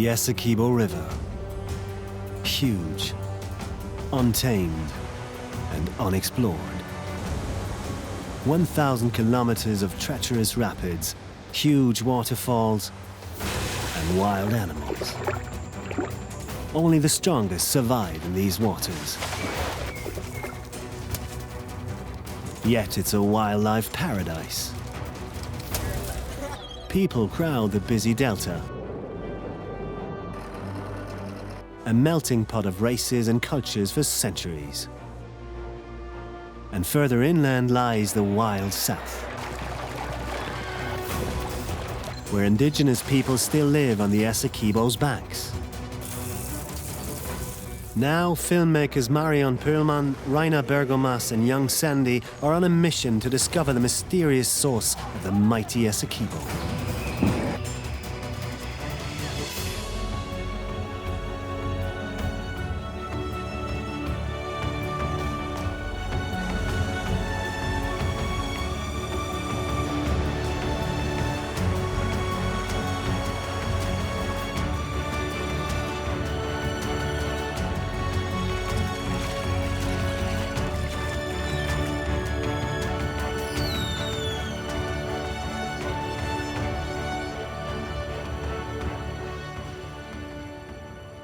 The Essequibo River. Huge, untamed, and unexplored. 1,000 kilometers of treacherous rapids, huge waterfalls, and wild animals. Only the strongest survive in these waters. Yet it's a wildlife paradise. People crowd the busy delta, a melting pot of races and cultures for centuries. And further inland lies the wild south, where indigenous people still live on the Essequibo's banks. Now, filmmakers Marion, Pöllmann, Rainer Bergomaz and young Sandy are on a mission to discover the mysterious source of the mighty Essequibo.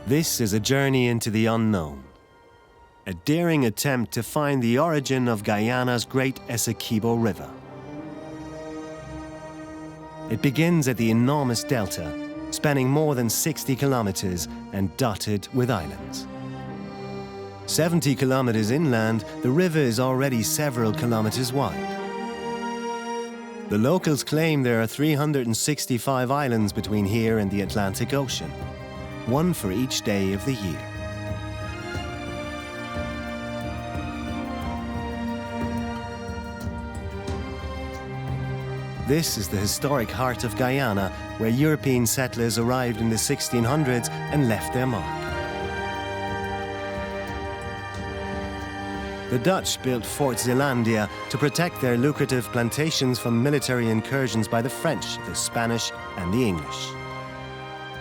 This is a journey into the unknown, a daring attempt to find the origin of Guyana's great Essequibo River. It begins at the enormous delta, spanning more than 60 kilometers and dotted with islands. 70 kilometers inland, the river is already several kilometers wide. The locals claim there are 365 islands between here and the Atlantic Ocean, one for each day of the year. This is the historic heart of Guyana, where European settlers arrived in the 1600s and left their mark. The Dutch built Fort Zeelandia to protect their lucrative plantations from military incursions by the French, the Spanish, and the English.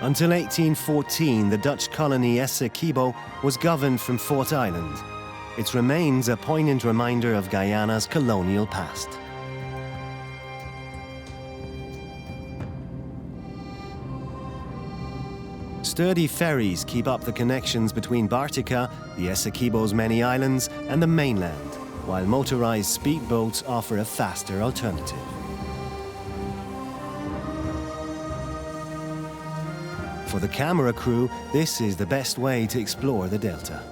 Until 1814, the Dutch colony Essequibo was governed from Fort Island. Its remains a poignant reminder of Guyana's colonial past. Sturdy ferries keep up the connections between Bartica, the Essequibo's many islands, and the mainland, while motorized speedboats offer a faster alternative. For the camera crew, this is the best way to explore the delta.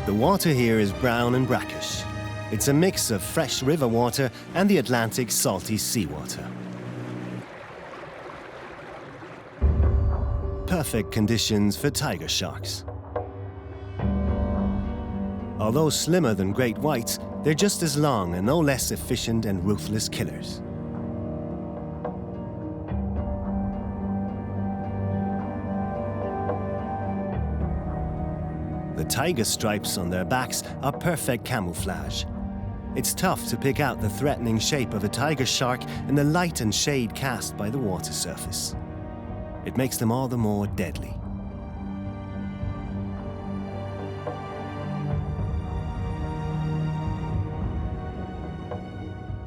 The water here is brown and brackish. It's a mix of fresh river water and the Atlantic salty seawater. Perfect conditions for tiger sharks. Although slimmer than great whites, they're just as long and no less efficient and ruthless killers. The tiger stripes on their backs are perfect camouflage. It's tough to pick out the threatening shape of a tiger shark in the light and shade cast by the water surface. It makes them all the more deadly.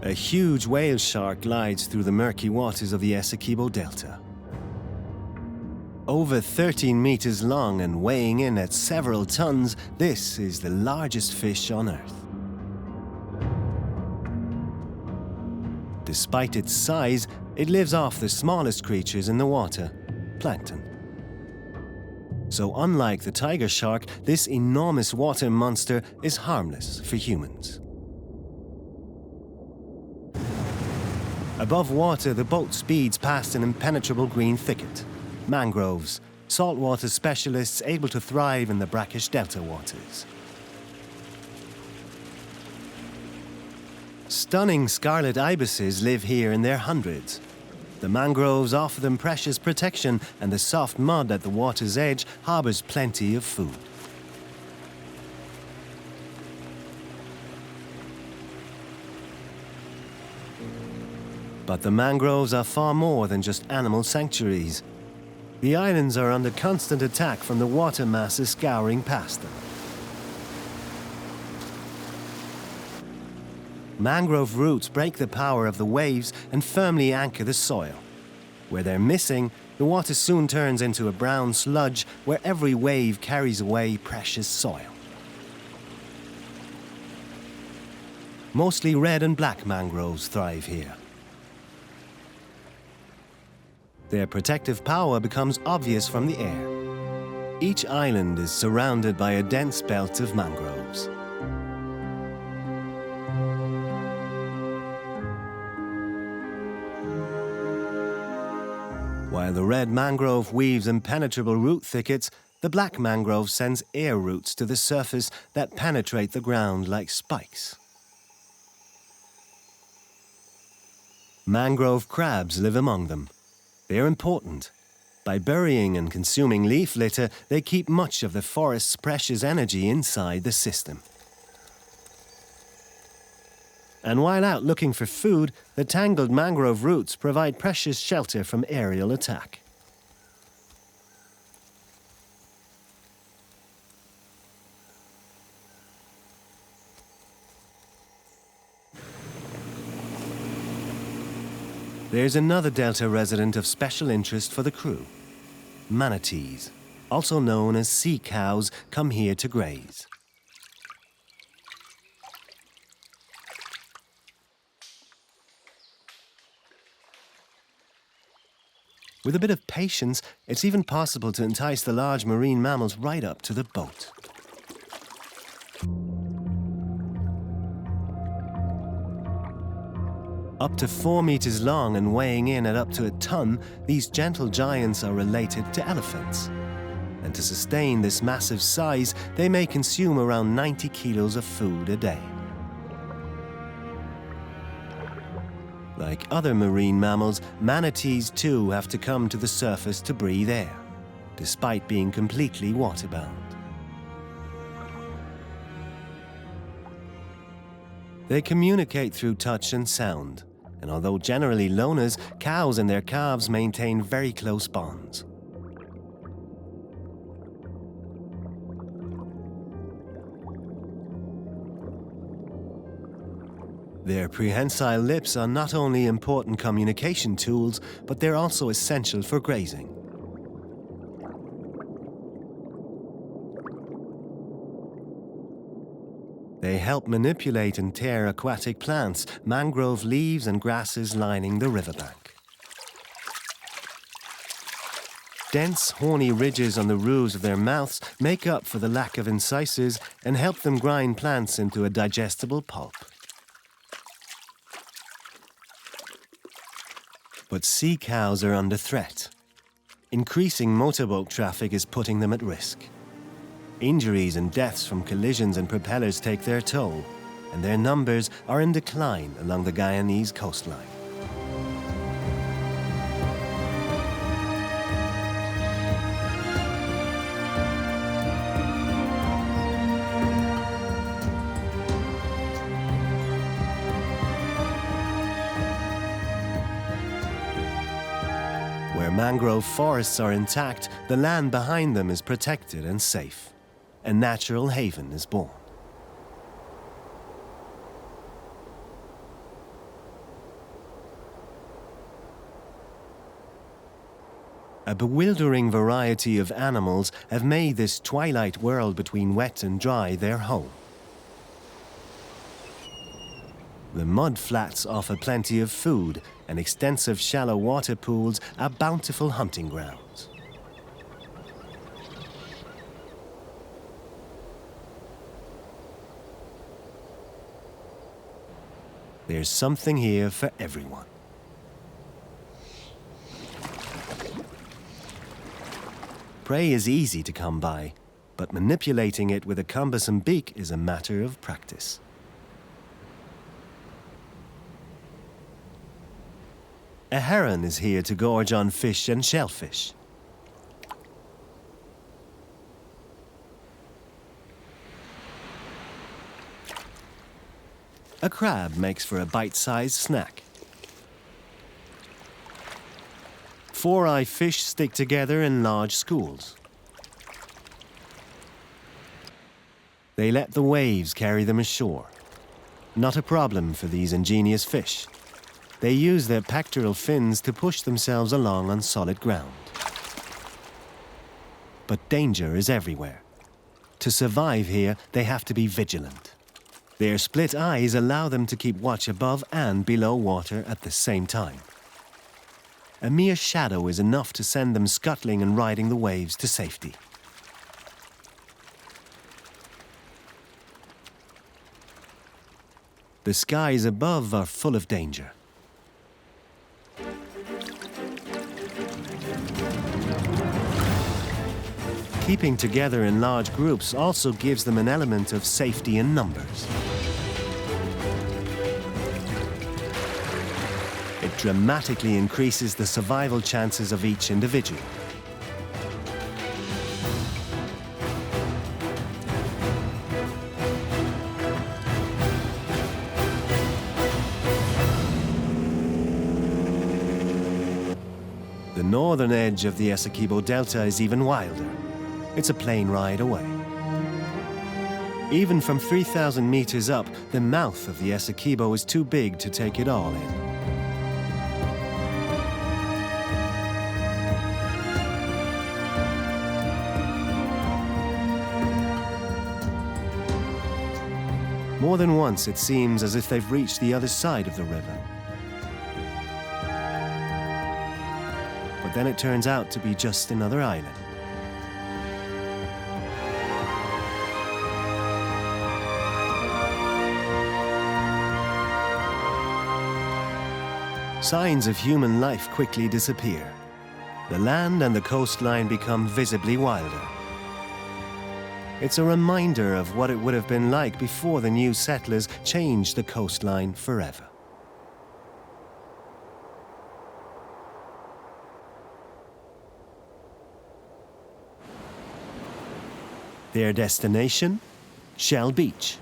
A huge whale shark glides through the murky waters of the Essequibo Delta. Over 13 meters long and weighing in at several tons, this is the largest fish on Earth. Despite its size, it lives off the smallest creatures in the water, plankton. So unlike the tiger shark, this enormous water monster is harmless for humans. Above water, the boat speeds past an impenetrable green thicket. Mangroves, saltwater specialists able to thrive in the brackish delta waters. Stunning scarlet ibises live here in their hundreds. The mangroves offer them precious protection, and the soft mud at the water's edge harbors plenty of food. But the mangroves are far more than just animal sanctuaries. The islands are under constant attack from the water masses scouring past them. Mangrove roots break the power of the waves and firmly anchor the soil. Where they're missing, the water soon turns into a brown sludge where every wave carries away precious soil. Mostly red and black mangroves thrive here. Their protective power becomes obvious from the air. Each island is surrounded by a dense belt of mangroves. While the red mangrove weaves impenetrable root thickets, the black mangrove sends air roots to the surface that penetrate the ground like spikes. Mangrove crabs live among them. They are important. By burying and consuming leaf litter, they keep much of the forest's precious energy inside the system. And while out looking for food, the tangled mangrove roots provide precious shelter from aerial attack. There's another delta resident of special interest for the crew. Manatees, also known as sea cows, come here to graze. With a bit of patience, it's even possible to entice the large marine mammals right up to the boat. Up to 4 meters long and weighing in at up to a ton, these gentle giants are related to elephants. And to sustain this massive size, they may consume around 90 kilos of food a day. Like other marine mammals, manatees too have to come to the surface to breathe air, despite being completely waterbound. They communicate through touch and sound, and although generally loners, cows and their calves maintain very close bonds. Their prehensile lips are not only important communication tools, but they're also essential for grazing. They help manipulate and tear aquatic plants, mangrove leaves and grasses lining the riverbank. Dense, horny ridges on the roofs of their mouths make up for the lack of incisors and help them grind plants into a digestible pulp. But sea cows are under threat. Increasing motorboat traffic is putting them at risk. Injuries and deaths from collisions and propellers take their toll, and their numbers are in decline along the Guyanese coastline. Where mangrove forests are intact, the land behind them is protected and safe. A natural haven is born. A bewildering variety of animals have made this twilight world between wet and dry their home. The mud flats offer plenty of food, and extensive shallow water pools are bountiful hunting grounds. There's something here for everyone. Prey is easy to come by, but manipulating it with a cumbersome beak is a matter of practice. A heron is here to gorge on fish and shellfish. A crab makes for a bite-sized snack. Four-eye fish stick together in large schools. They let the waves carry them ashore. Not a problem for these ingenious fish. They use their pectoral fins to push themselves along on solid ground. But danger is everywhere. To survive here, they have to be vigilant. Their split eyes allow them to keep watch above and below water at the same time. A mere shadow is enough to send them scuttling and riding the waves to safety. The skies above are full of danger. Keeping together in large groups also gives them an element of safety in numbers. It dramatically increases the survival chances of each individual. The northern edge of the Essequibo Delta is even wilder. It's a plane ride away. Even from 3,000 meters up, the mouth of the Essequibo is too big to take it all in. More than once, it seems as if they've reached the other side of the river. But then it turns out to be just another island. Signs of human life quickly disappear. The land and the coastline become visibly wilder. It's a reminder of what it would have been like before the new settlers changed the coastline forever. Their destination? Shell Beach.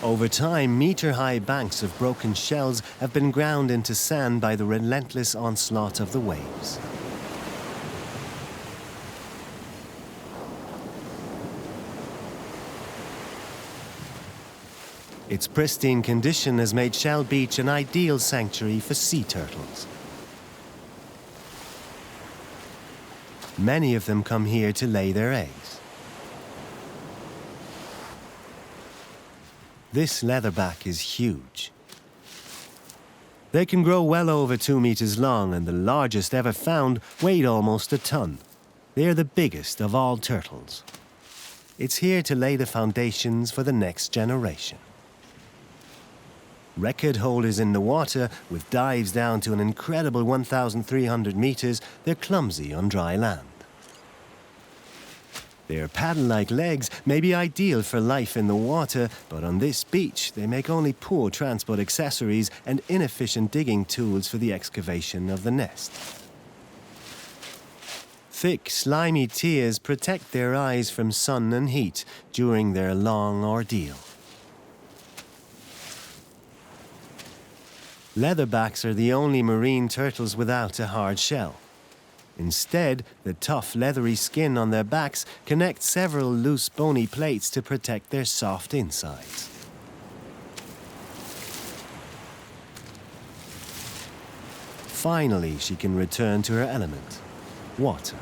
Over time, meter-high banks of broken shells have been ground into sand by the relentless onslaught of the waves. Its pristine condition has made Shell Beach an ideal sanctuary for sea turtles. Many of them come here to lay their eggs. This leatherback is huge. They can grow well over 2 meters long, and the largest ever found weighed almost a ton. They're the biggest of all turtles. It's here to lay the foundations for the next generation. Record holders in the water, with dives down to an incredible 1,300 meters, they're clumsy on dry land. Their paddle-like legs may be ideal for life in the water, but on this beach they make only poor transport accessories and inefficient digging tools for the excavation of the nest. Thick, slimy tears protect their eyes from sun and heat during their long ordeal. Leatherbacks are the only marine turtles without a hard shell. Instead, the tough, leathery skin on their backs connects several loose, bony plates to protect their soft insides. Finally, she can return to her element, water.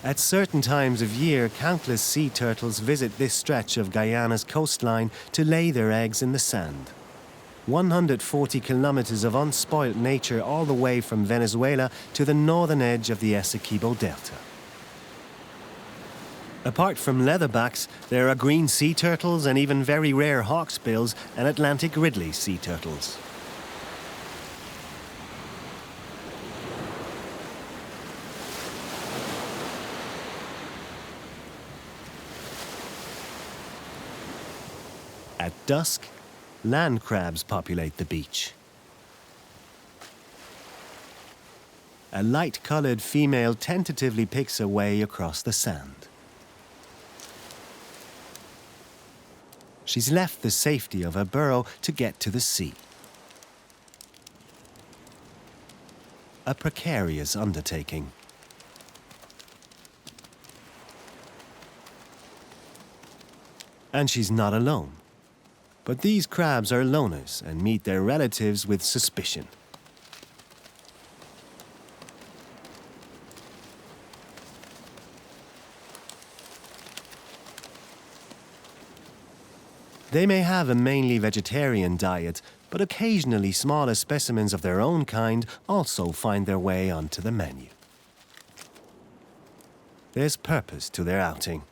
At certain times of year, countless sea turtles visit this stretch of Guyana's coastline to lay their eggs in the sand. 140 kilometers of unspoilt nature all the way from Venezuela to the northern edge of the Essequibo Delta. Apart from leatherbacks, there are green sea turtles and even very rare hawksbills and Atlantic Ridley sea turtles. At dusk, land crabs populate the beach. A light-colored female tentatively picks her way across the sand. She's left the safety of her burrow to get to the sea. a precarious undertaking. And she's not alone. But these crabs are loners and meet their relatives with suspicion. They may have a mainly vegetarian diet, but occasionally smaller specimens of their own kind also find their way onto the menu. There's purpose to their outing.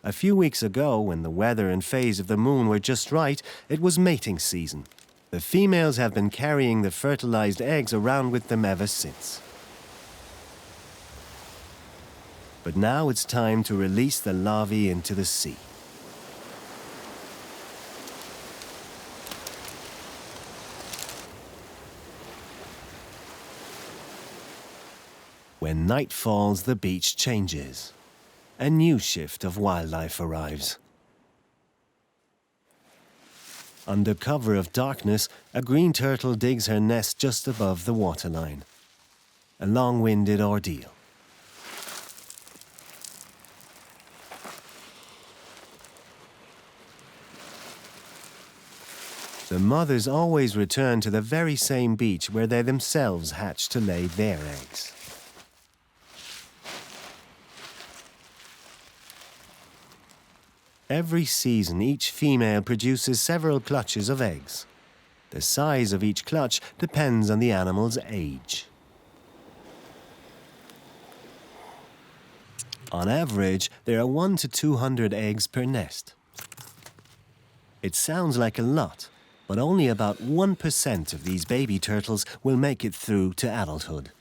A few weeks ago, when the weather and phase of the moon were just right, it was mating season. The females have been carrying the fertilized eggs around with them ever since. But now it's time to release the larvae into the sea. When night falls, the beach changes. A new shift of wildlife arrives. Under cover of darkness, a green turtle digs her nest just above the waterline. A long-winded ordeal. The mothers always return to the very same beach where they themselves hatch to lay their eggs. Every season, each female produces several clutches of eggs. The size of each clutch depends on the animal's age. On average, there are 100 to 200 eggs per nest. It sounds like a lot, but only about 1% of these baby turtles will make it through to adulthood.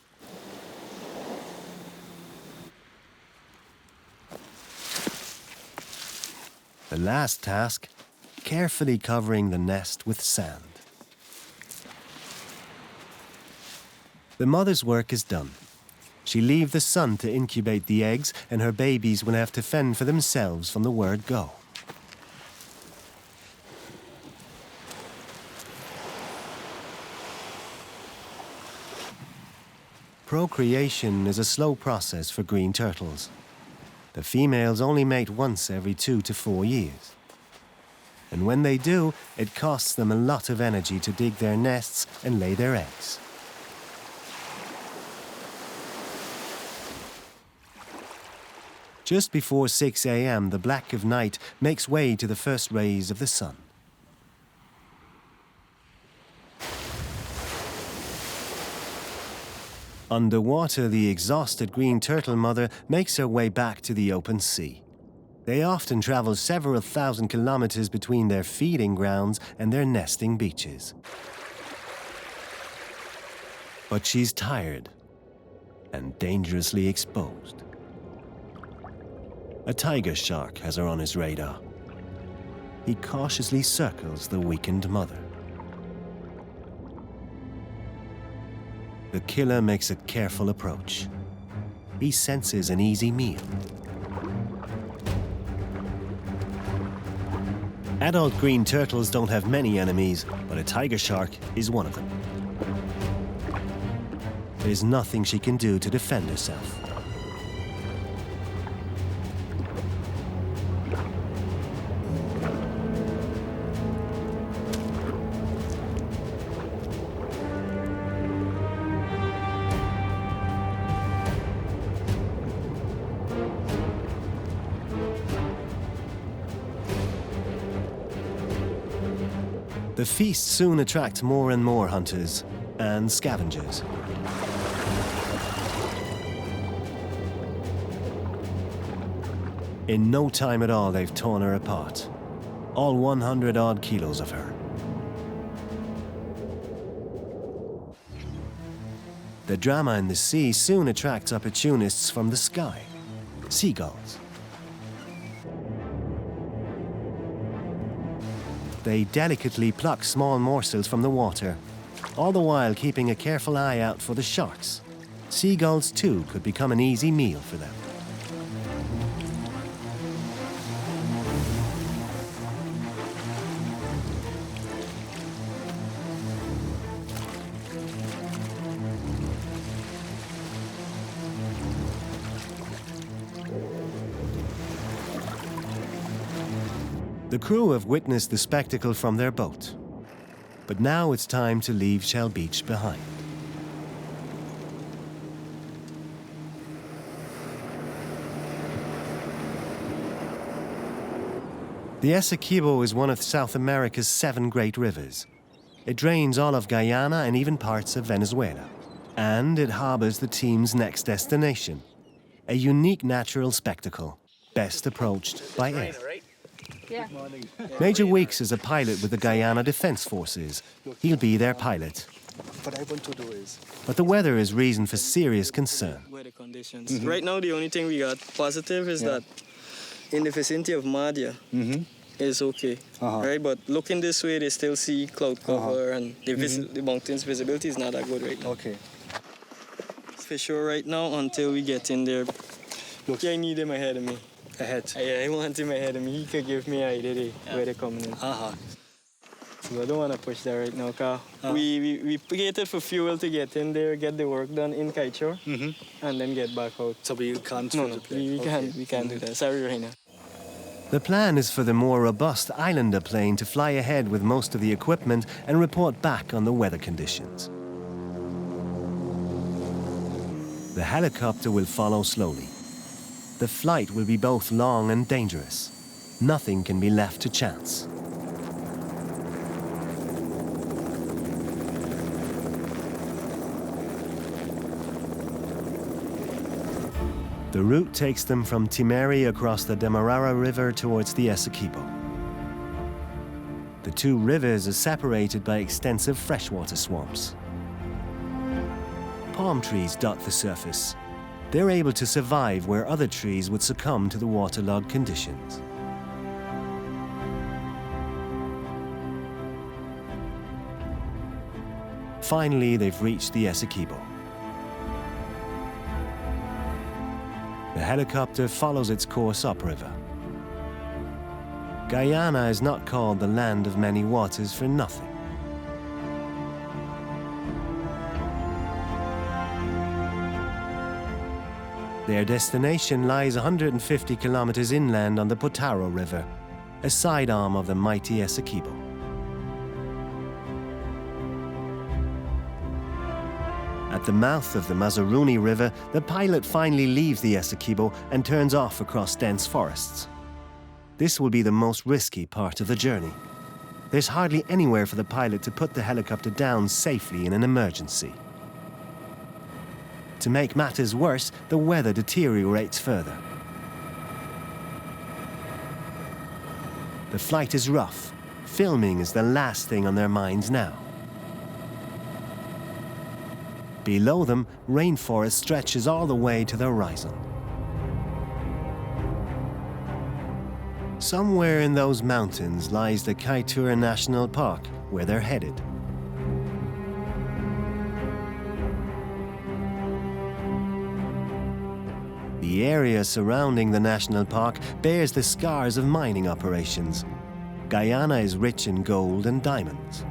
The last task, carefully covering the nest with sand. The mother's work is done. She leaves the sun to incubate the eggs, and her babies will have to fend for themselves from the word go. Procreation is a slow process for green turtles. The females only mate once every 2 to 4 years. And when they do, it costs them a lot of energy to dig their nests and lay their eggs. Just before 6 a.m., the black of night makes way to the first rays of the sun. Underwater, the exhausted green turtle mother makes her way back to the open sea. They often travel several thousand kilometers between their feeding grounds and their nesting beaches. But she's tired and dangerously exposed. A tiger shark has her on his radar. He cautiously circles the weakened mother. The killer makes a careful approach. He senses an easy meal. Adult green turtles don't have many enemies, but a tiger shark is one of them. There's nothing she can do to defend herself. The feast soon attracts more and more hunters and scavengers. In no time at all, they've torn her apart. All 100-odd kilos of her. The drama in the sea soon attracts opportunists from the sky. Seagulls. They delicately pluck small morsels from the water, all the while keeping a careful eye out for the sharks. Seagulls, too, could become an easy meal for them. The crew have witnessed the spectacle from their boat, but now it's time to leave Shell Beach behind. The Essequibo is one of South America's 7 great rivers. It drains all of Guyana and even parts of Venezuela. And it harbors the team's next destination, a unique natural spectacle, best approached by air. Yeah. Major Weeks is a pilot with the Guyana Defense Forces. He'll be their pilot. What I want to do is... But the weather is reason for serious concern. Weather conditions. Right now, the only thing we got positive is that in the vicinity of Marion is okay. Right? But looking this way, they still see cloud cover and the mountains visibility is not that good right now. Okay. For sure right now until we get in there. Look, I need him ahead of me. Ahead? I want him ahead of me. He could give me an idea where they're coming in. So I don't want to push that right now, because we waited for fuel to get in there, get the work done in Kiteshore, and then get back out. So we can't we can't do that. Sorry, Raina. The plan is for the more robust Islander plane to fly ahead with most of the equipment and report back on the weather conditions. The helicopter will follow slowly. The flight will be both long and dangerous. Nothing can be left to chance. The route takes them from Timeri across the Demerara River towards the Essequibo. The 2 rivers are separated by extensive freshwater swamps. Palm trees dot the surface. They're able to survive where other trees would succumb to the waterlogged conditions. Finally, they've reached the Essequibo. The helicopter follows its course upriver. Guyana is not called the land of many waters for nothing. Their destination lies 150 kilometers inland on the Potaro River, a sidearm of the mighty Essequibo. At the mouth of the Mazaruni River, the pilot finally leaves the Essequibo and turns off across dense forests. This will be the most risky part of the journey. There's hardly anywhere for the pilot to put the helicopter down safely in an emergency. To make matters worse, the weather deteriorates further. The flight is rough. Filming is the last thing on their minds now. Below them, rainforest stretches all the way to the horizon. Somewhere in those mountains lies the Kaieteur National Park, where they're headed. The area surrounding the national park bears the scars of mining operations. Guyana is rich in gold and diamonds.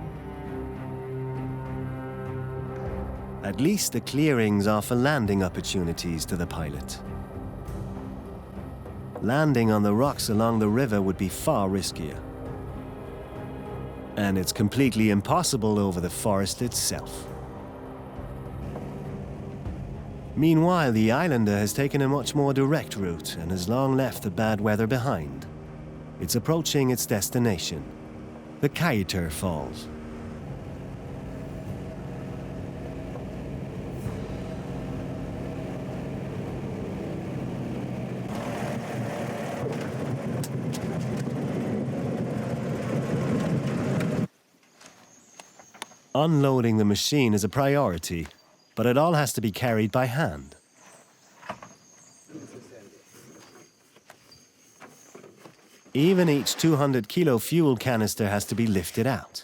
At least the clearings offer landing opportunities to the pilot. Landing on the rocks along the river would be far riskier. And it's completely impossible over the forest itself. Meanwhile, the Islander has taken a much more direct route and has long left the bad weather behind. It's approaching its destination, the Kaieteur Falls. Unloading the machine is a priority, but it all has to be carried by hand. Even each 200-kilo fuel canister has to be lifted out.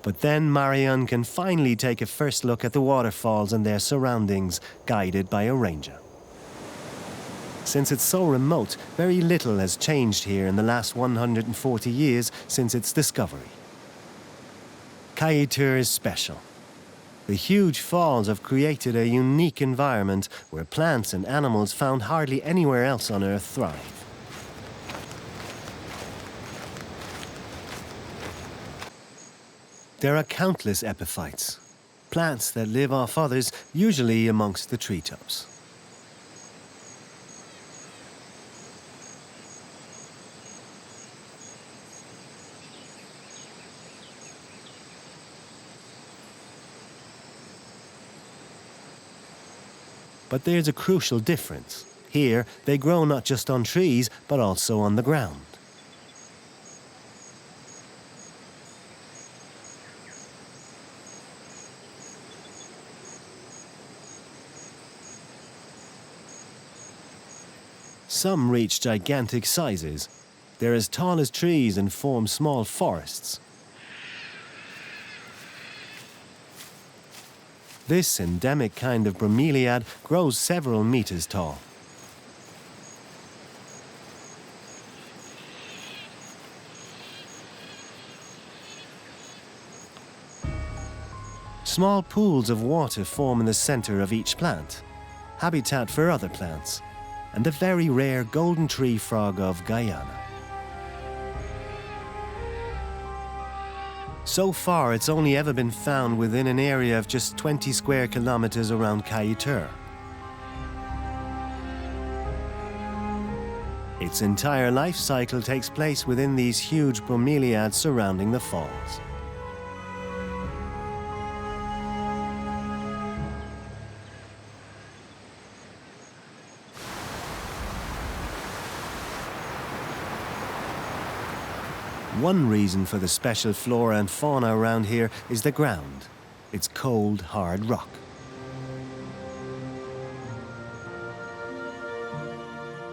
But then Marion can finally take a first look at the waterfalls and their surroundings, guided by a ranger. Since it's so remote, very little has changed here in the last 140 years since its discovery. Kaieteur is special. The huge falls have created a unique environment where plants and animals found hardly anywhere else on Earth thrive. There are countless epiphytes, plants that live off others, usually amongst the treetops. But there's a crucial difference. Here, they grow not just on trees, but also on the ground. Some reach gigantic sizes. They're as tall as trees and form small forests. This endemic kind of bromeliad grows several meters tall. Small pools of water form in the center of each plant, habitat for other plants, and the very rare golden tree frog of Guyana. So far, it's only ever been found within an area of just 20 square kilometers around Detour. Its entire life cycle takes place within these huge bromeliads surrounding the falls. One reason for the special flora and fauna around here is the ground. It's cold, hard rock.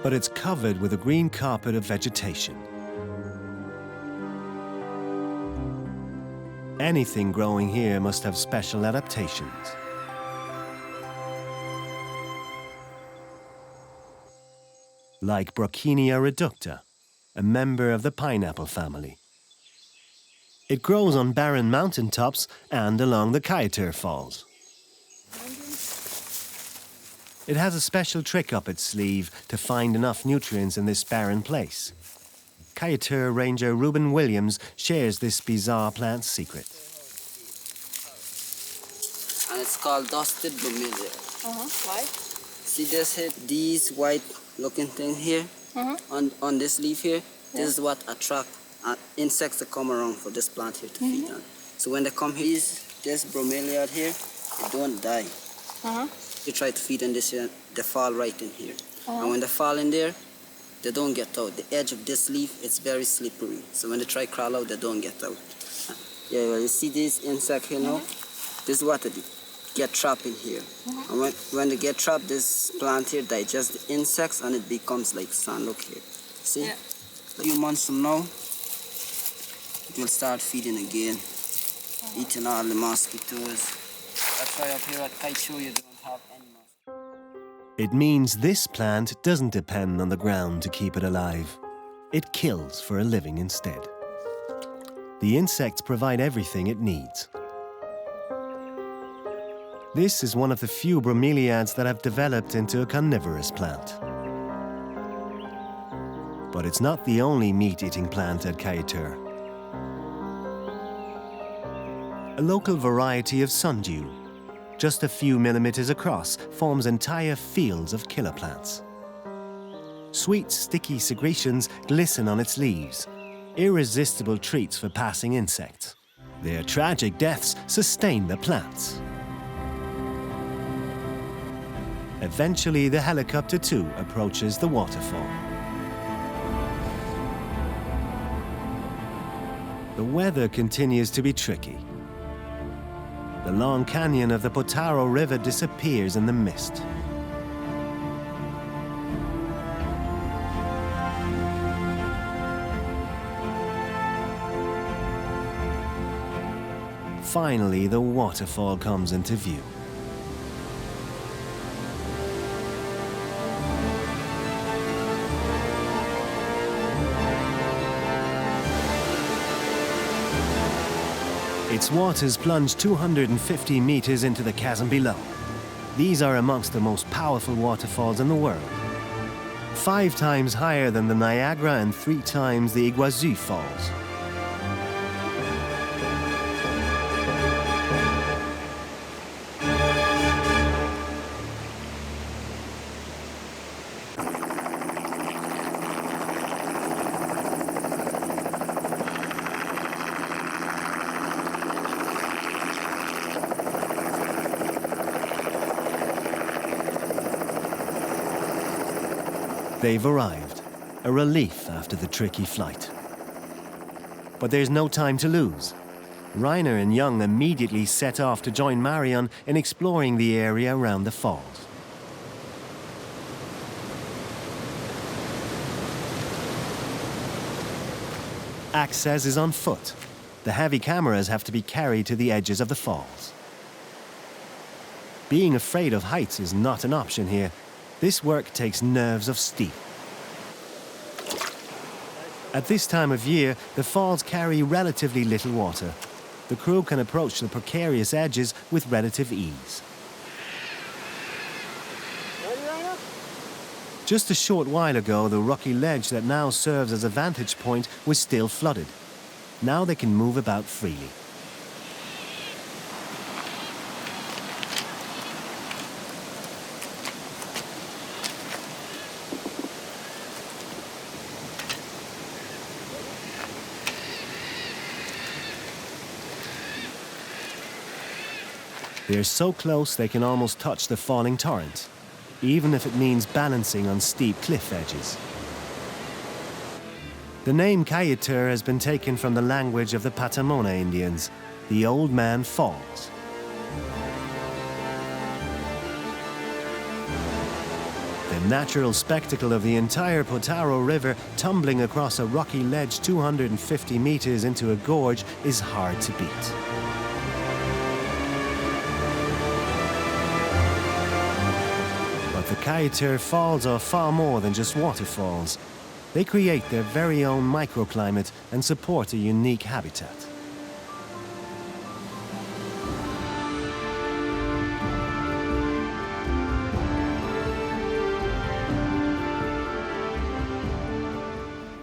But it's covered with a green carpet of vegetation. Anything growing here must have special adaptations. Like Brocchinia reducta, a member of the pineapple family. It grows on barren mountaintops and along the Detour Falls. It has a special trick up its sleeve to find enough nutrients in this barren place. Detour Ranger Reuben Williams shares this bizarre plant's secret. And it's called dusted bromeliad. Why? See this here, these white looking thing here? On this leaf here, this is what attract insects to come around for this plant here to feed on. So when they come here, this bromeliad here, they don't die. They try to feed on this here, they fall right in here. And when they fall in there, they don't get out. The edge of this leaf, it's very slippery. So when they try to crawl out, they don't get out. Yeah, well, you see this insect here now? This is what they do. Get trapped in here. And when they get trapped, this plant here digests the insects and it becomes like sand. Look here. See? A few months from now, it will start feeding again, eating all the mosquitoes. That's why up here at Detour you don't have any mosquitoes. It means this plant doesn't depend on the ground to keep it alive. It kills for a living instead. The insects provide everything it needs. This is one of the few bromeliads that have developed into a carnivorous plant. But it's not the only meat-eating plant at Detour. A local variety of sundew, just a few millimeters across, forms entire fields of killer plants. Sweet, sticky secretions glisten on its leaves, irresistible treats for passing insects. Their tragic deaths sustain the plants. Eventually, the helicopter too approaches the waterfall. The weather continues to be tricky. The long canyon of the Potaro River disappears in the mist. Finally, the waterfall comes into view. Its waters plunge 250 meters into the chasm below. These are amongst the most powerful waterfalls in the world. 5 times higher than the Niagara and 3 times the Iguazu Falls. They've arrived, a relief after the tricky flight. But there's no time to lose. Reiner and Young immediately set off to join Marion in exploring the area around the falls. Access is on foot. The heavy cameras have to be carried to the edges of the falls. Being afraid of heights is not an option here. This work takes nerves of steel. At this time of year, the falls carry relatively little water. The crew can approach the precarious edges with relative ease. Just a short while ago, the rocky ledge that now serves as a vantage point was still flooded. Now they can move about freely. They're so close they can almost touch the falling torrent, even if it means balancing on steep cliff edges. The name Kayetur has been taken from the language of the Patamona Indians. The Old Man Falls. The natural spectacle of the entire Potaro River tumbling across a rocky ledge 250 meters into a gorge is hard to beat. The Kayetur Falls are far more than just waterfalls. They create their very own microclimate and support a unique habitat.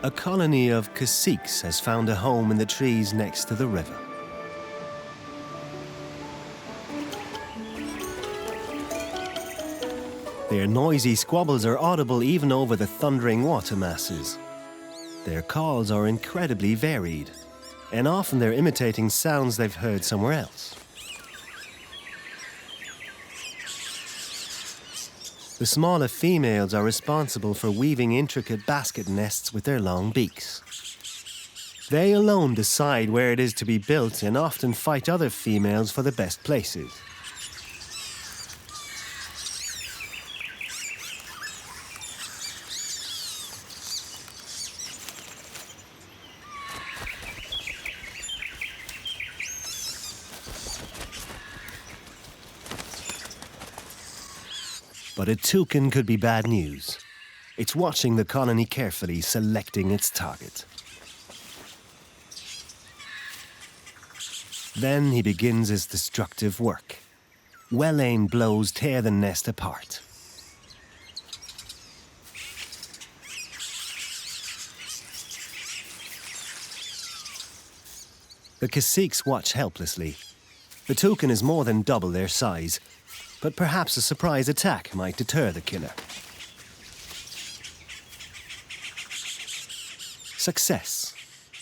A colony of caciques has found a home in the trees next to the river. Their noisy squabbles are audible even over the thundering water masses. Their calls are incredibly varied, and often they're imitating sounds they've heard somewhere else. The smaller females are responsible for weaving intricate basket nests with their long beaks. They alone decide where it is to be built and often fight other females for the best places. But a toucan could be bad news. It's watching the colony carefully, selecting its target. Then he begins his destructive work. Well-aimed blows tear the nest apart. The caciques watch helplessly. The toucan is more than double their size, but perhaps a surprise attack might deter the killer. Success,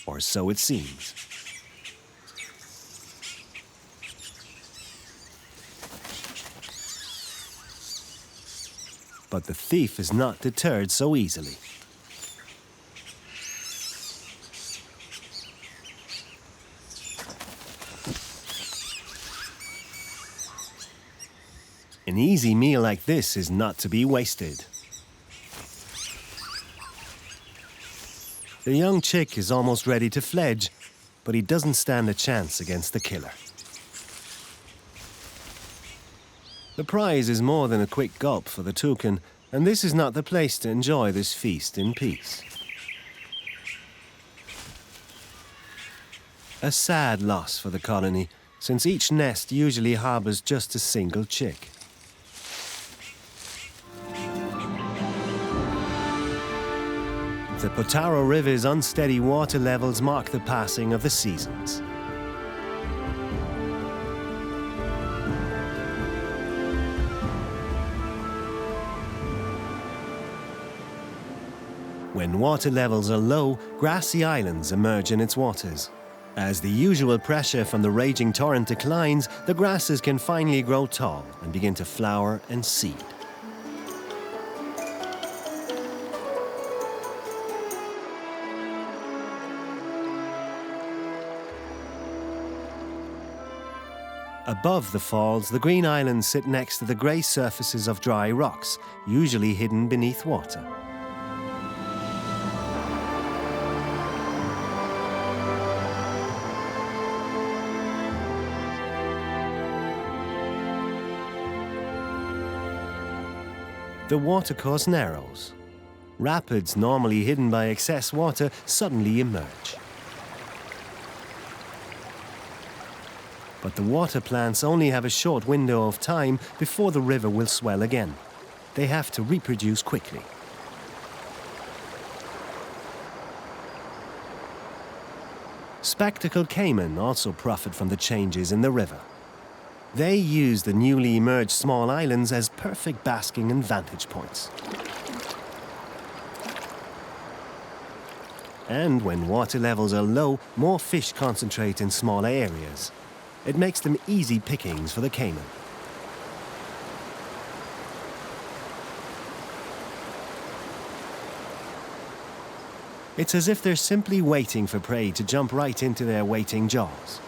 or so it seems. But the thief is not deterred so easily. An easy meal like this is not to be wasted. The young chick is almost ready to fledge, but he doesn't stand a chance against the killer. The prize is more than a quick gulp for the toucan, and this is not the place to enjoy this feast in peace. A sad loss for the colony, since each nest usually harbors just a single chick. The Potaro River's unsteady water levels mark the passing of the seasons. When water levels are low, grassy islands emerge in its waters. As the usual pressure from the raging torrent declines, the grasses can finally grow tall and begin to flower and seed. Above the falls, the green islands sit next to the grey surfaces of dry rocks, usually hidden beneath water. The watercourse narrows. Rapids, normally hidden by excess water, suddenly emerge. But the water plants only have a short window of time before the river will swell again. They have to reproduce quickly. Spectacled caiman also profit from the changes in the river. They use the newly emerged small islands as perfect basking and vantage points. And when water levels are low, more fish concentrate in smaller areas. It makes them easy pickings for the caiman. It's as if they're simply waiting for prey to jump right into their waiting jaws.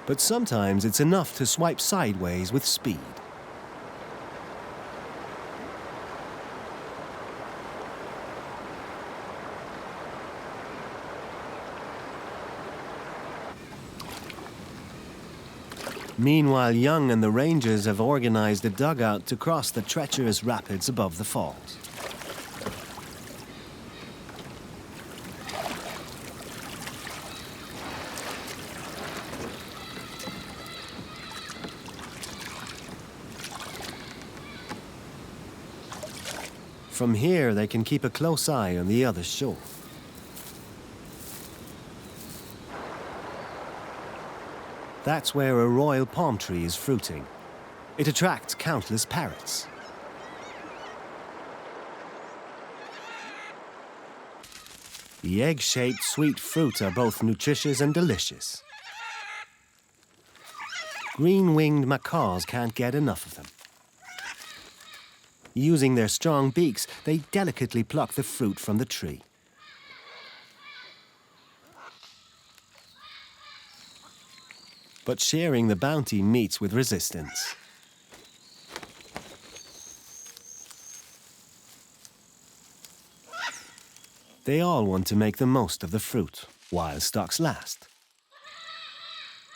But sometimes it's enough to swipe sideways with speed. Meanwhile, Young and the Rangers have organized a dugout to cross the treacherous rapids above the falls. From here, they can keep a close eye on the other shore. That's where a royal palm tree is fruiting. It attracts countless parrots. The egg-shaped sweet fruit are both nutritious and delicious. Green-winged macaws can't get enough of them. Using their strong beaks, they delicately pluck the fruit from the tree. But sharing the bounty meets with resistance. They all want to make the most of the fruit, while stocks last.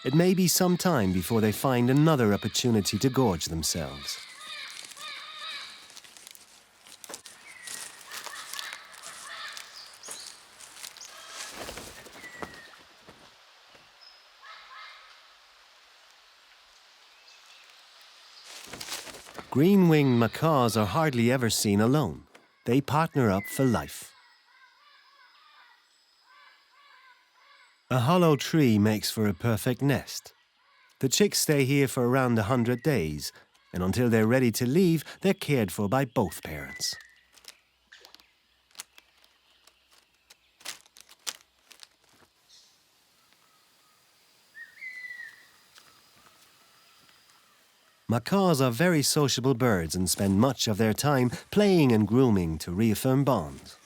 It may be some time before they find another opportunity to gorge themselves. Green-winged macaws are hardly ever seen alone. They partner up for life. A hollow tree makes for a perfect nest. The chicks stay here for around 100 days, and until they're ready to leave, they're cared for by both parents. Macaws are very sociable birds and spend much of their time playing and grooming to reaffirm bonds.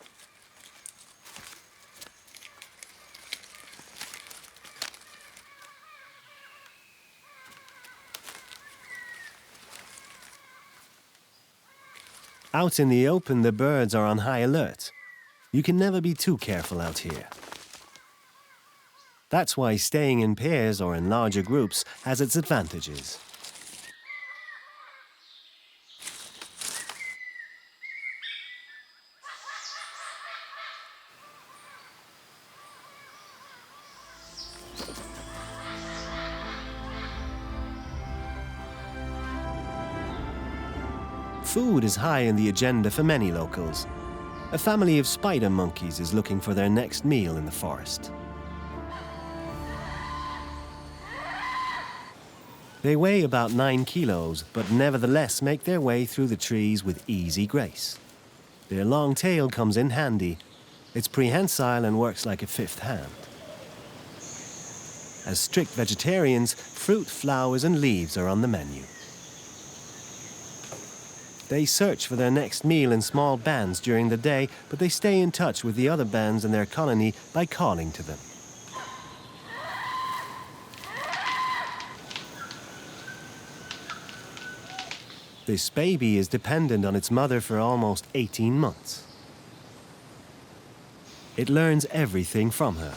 Out in the open, the birds are on high alert. You can never be too careful out here. That's why staying in pairs or in larger groups has its advantages. Food is high on the agenda for many locals. A family of spider monkeys is looking for their next meal in the forest. They weigh about 9 kilos, but nevertheless make their way through the trees with easy grace. Their long tail comes in handy. It's prehensile and works like a fifth hand. As strict vegetarians, fruit, flowers and leaves are on the menu. They search for their next meal in small bands during the day, but they stay in touch with the other bands in their colony by calling to them. This baby is dependent on its mother for almost 18 months. It learns everything from her,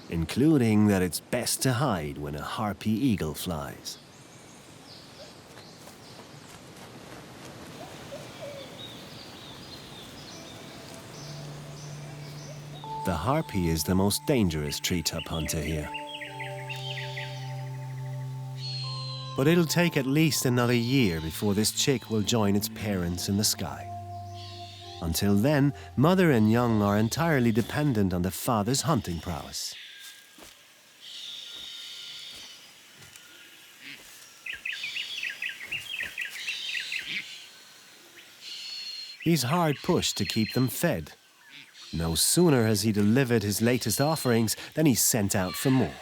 including that it's best to hide when a harpy eagle flies. The harpy is the most dangerous treetop hunter here. But it'll take at least another year before this chick will join its parents in the sky. Until then, mother and young are entirely dependent on the father's hunting prowess. He's hard pushed to keep them fed. No sooner has he delivered his latest offerings than he's sent out for more.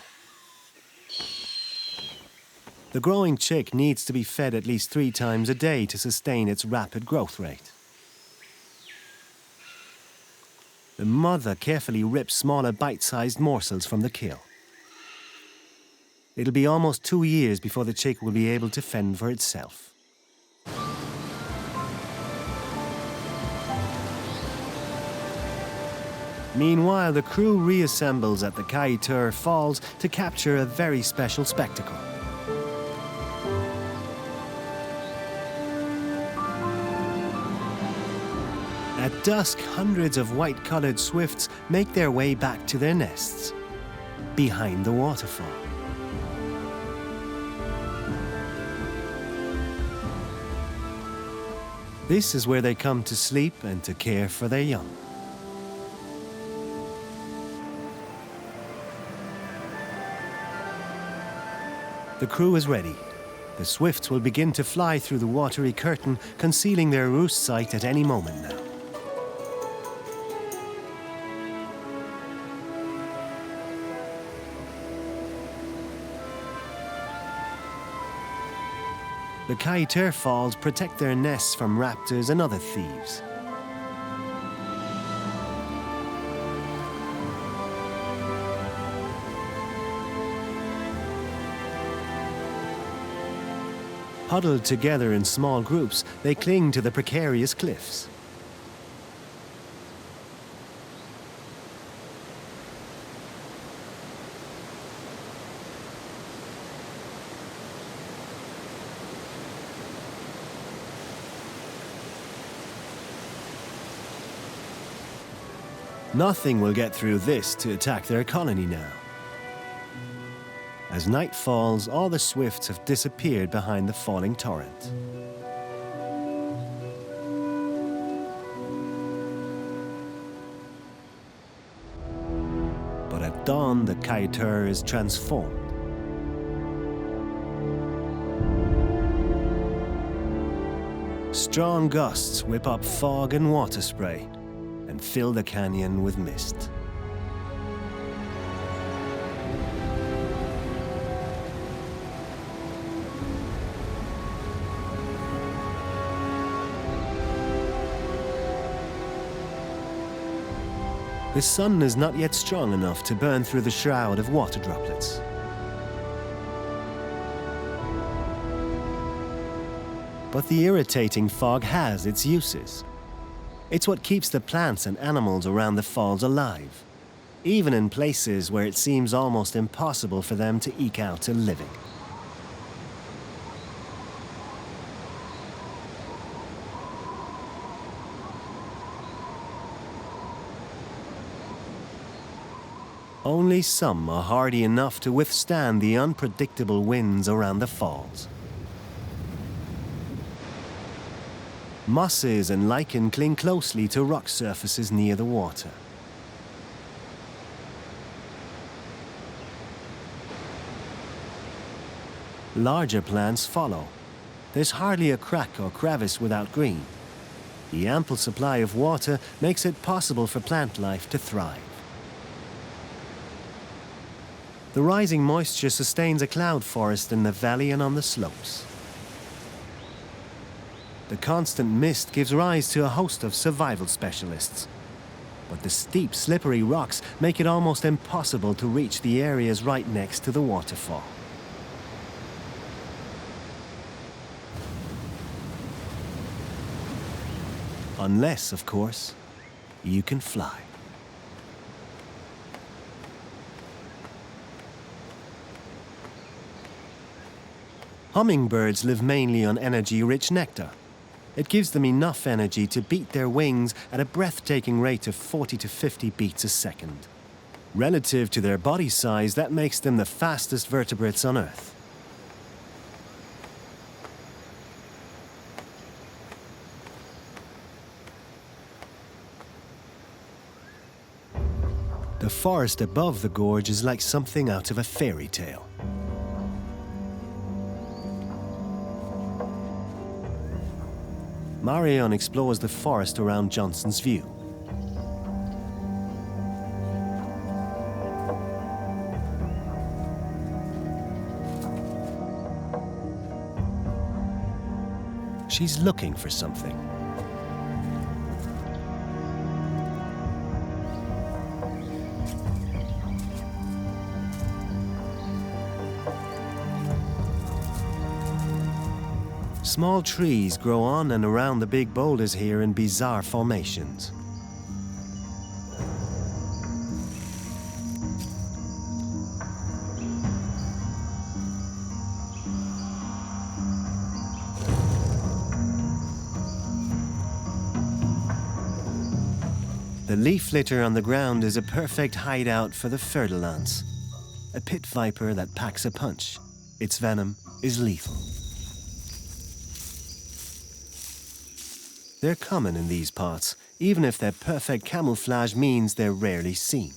The growing chick needs to be fed at least 3 times a day to sustain its rapid growth rate. The mother carefully rips smaller bite-sized morsels from the kill. It'll be almost 2 years before the chick will be able to fend for itself. Meanwhile, the crew reassembles at the Detour Falls to capture a very special spectacle. At dusk, hundreds of white-colored swifts make their way back to their nests, behind the waterfall. This is where they come to sleep and to care for their young. The crew is ready. The swifts will begin to fly through the watery curtain, concealing their roost site at any moment now. The Detour Falls protect their nests from raptors and other thieves. Huddled together in small groups, they cling to the precarious cliffs. Nothing will get through this to attack their colony now. As night falls, all the swifts have disappeared behind the falling torrent. But at dawn, the Detour is transformed. Strong gusts whip up fog and water spray and fill the canyon with mist. The sun is not yet strong enough to burn through the shroud of water droplets. But the irritating fog has its uses. It's what keeps the plants and animals around the falls alive, even in places where it seems almost impossible for them to eke out a living. Only some are hardy enough to withstand the unpredictable winds around the falls. Mosses and lichen cling closely to rock surfaces near the water. Larger plants follow. There's hardly a crack or crevice without green. The ample supply of water makes it possible for plant life to thrive. The rising moisture sustains a cloud forest in the valley and on the slopes. The constant mist gives rise to a host of survival specialists. But the steep, slippery rocks make it almost impossible to reach the areas right next to the waterfall. Unless, of course, you can fly. Hummingbirds live mainly on energy-rich nectar. It gives them enough energy to beat their wings at a breathtaking rate of 40 to 50 beats a second. Relative to their body size, that makes them the fastest vertebrates on Earth. The forest above the gorge is like something out of a fairy tale. Marion explores the forest around Johnson's View. She's looking for something. Small trees grow on and around the big boulders here in bizarre formations. The leaf litter on the ground is a perfect hideout for the fertile ants, a pit viper that packs a punch. Its venom is lethal. They're common in these parts, even if their perfect camouflage means they're rarely seen.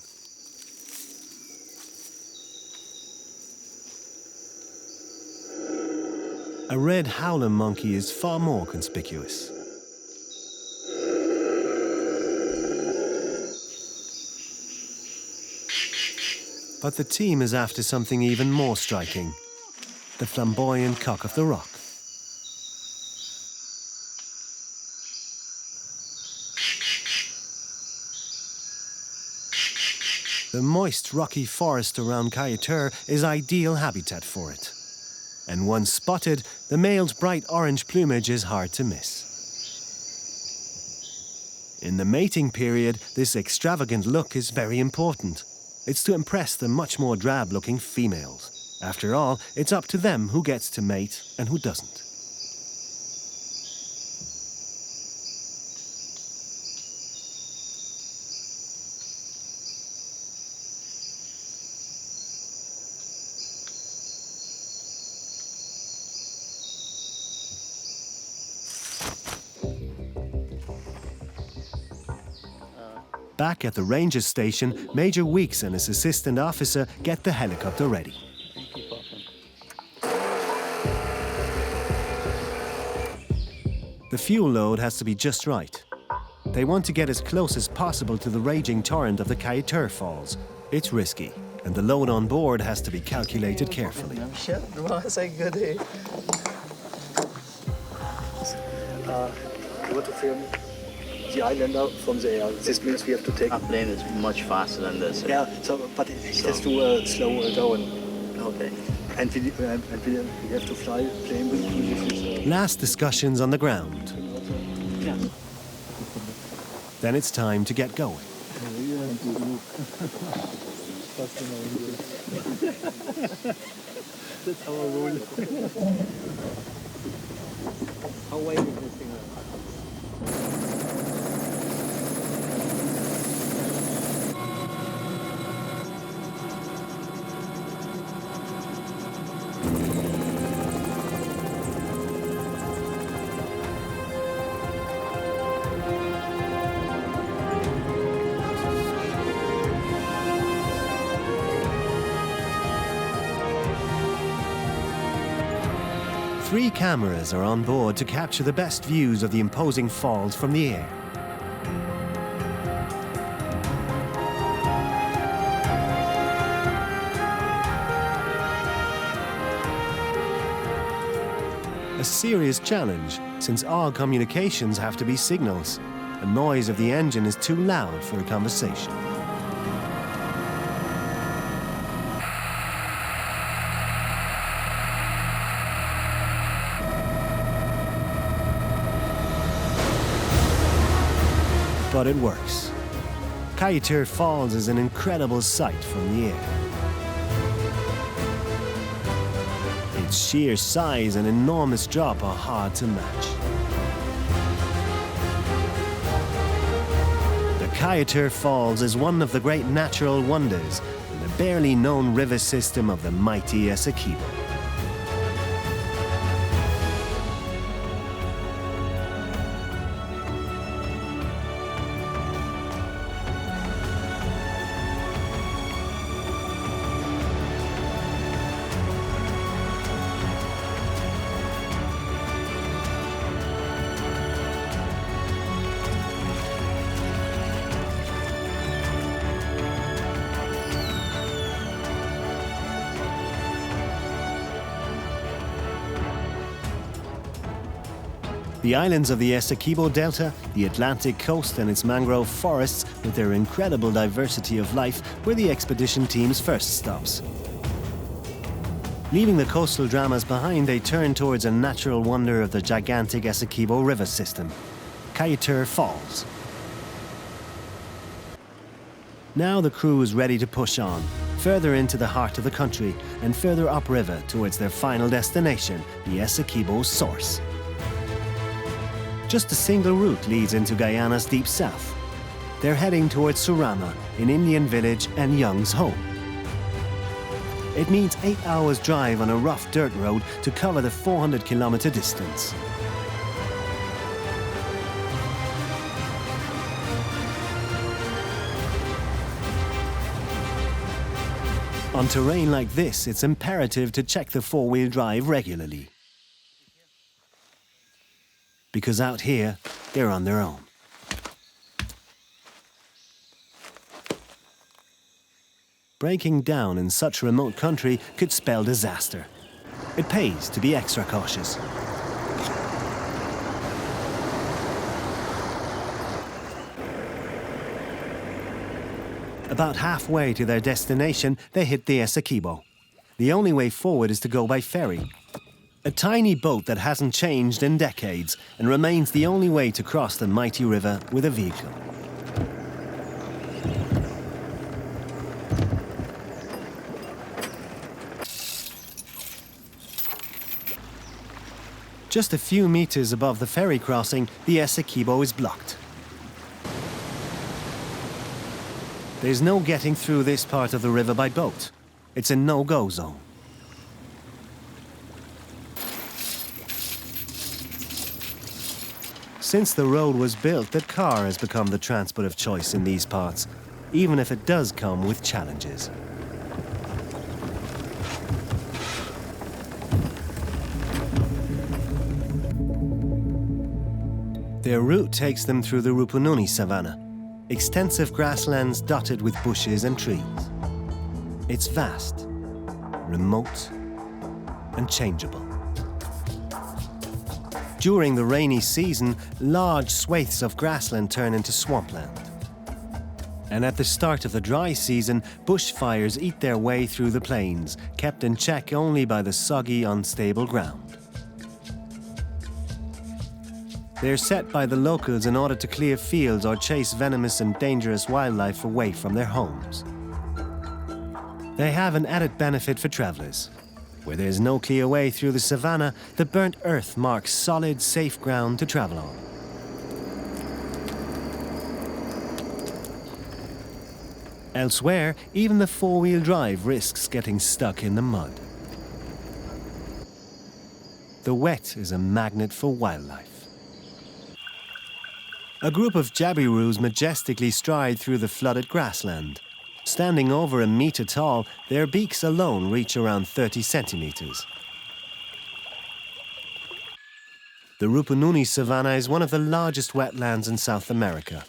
A red howler monkey is far more conspicuous. But the team is after something even more striking: the flamboyant cock of the rock. The moist, rocky forest around Kayatur is ideal habitat for it. And once spotted, the male's bright orange plumage is hard to miss. In the mating period, this extravagant look is very important. It's to impress the much more drab-looking females. After all, it's up to them who gets to mate and who doesn't. Back at the ranger station, Major Weeks and his assistant officer get the helicopter ready. The fuel load has to be just right. They want to get as close as possible to the raging torrent of the Kayatur Falls. It's risky, and the load on board has to be calculated carefully. You want to film the islander from the air. This means we have to take... Our plane is much faster than this. Yeah, but it has to slow down. Okay. And we have to fly plane with cruise. Last discussions on the ground. Yeah. Then it's time to get going. That's our rule. How wide is this thing? 3 cameras are on board to capture the best views of the imposing falls from the air. A serious challenge, since all communications have to be signals. The noise of the engine is too loud for a conversation. But it works. Kayuter Falls is an incredible sight from the air. Its sheer size and enormous drop are hard to match. The Kayuter Falls is one of the great natural wonders in the barely known river system of the mighty Essequibo. The islands of the Essequibo Delta, the Atlantic coast and its mangrove forests with their incredible diversity of life were the expedition team's first stops. Leaving the coastal dramas behind, they turned towards a natural wonder of the gigantic Essequibo River system, Kayuter Falls. Now the crew is ready to push on, further into the heart of the country and further upriver towards their final destination, the Essequibo source. Just a single route leads into Guyana's deep south. They're heading towards Surama, an Indian village and Young's home. It means 8 hours drive on a rough dirt road to cover the 400-kilometer distance. On terrain like this, it's imperative to check the 4-wheel drive regularly. Because out here, they're on their own. Breaking down in such remote country could spell disaster. It pays to be extra cautious. About halfway to their destination, they hit the Essequibo. The only way forward is to go by ferry. A tiny boat that hasn't changed in decades and remains the only way to cross the mighty river with a vehicle. Just a few meters above the ferry crossing, the Essequibo is blocked. There's no getting through this part of the river by boat. It's a no-go zone. Since the road was built, the car has become the transport of choice in these parts, even if it does come with challenges. Their route takes them through the Rupununi savanna, extensive grasslands dotted with bushes and trees. It's vast, remote, and changeable. During the rainy season, large swathes of grassland turn into swampland. And at the start of the dry season, bushfires eat their way through the plains, kept in check only by the soggy, unstable ground. They're set by the locals in order to clear fields or chase venomous and dangerous wildlife away from their homes. They have an added benefit for travelers. Where there's no clear way through the savannah, the burnt earth marks solid, safe ground to travel on. Elsewhere, even the 4-wheel drive risks getting stuck in the mud. The wet is a magnet for wildlife. A group of jabirus majestically stride through the flooded grassland. Standing over a meter tall, their beaks alone reach around 30 centimeters. The Rupununi savanna is one of the largest wetlands in South America,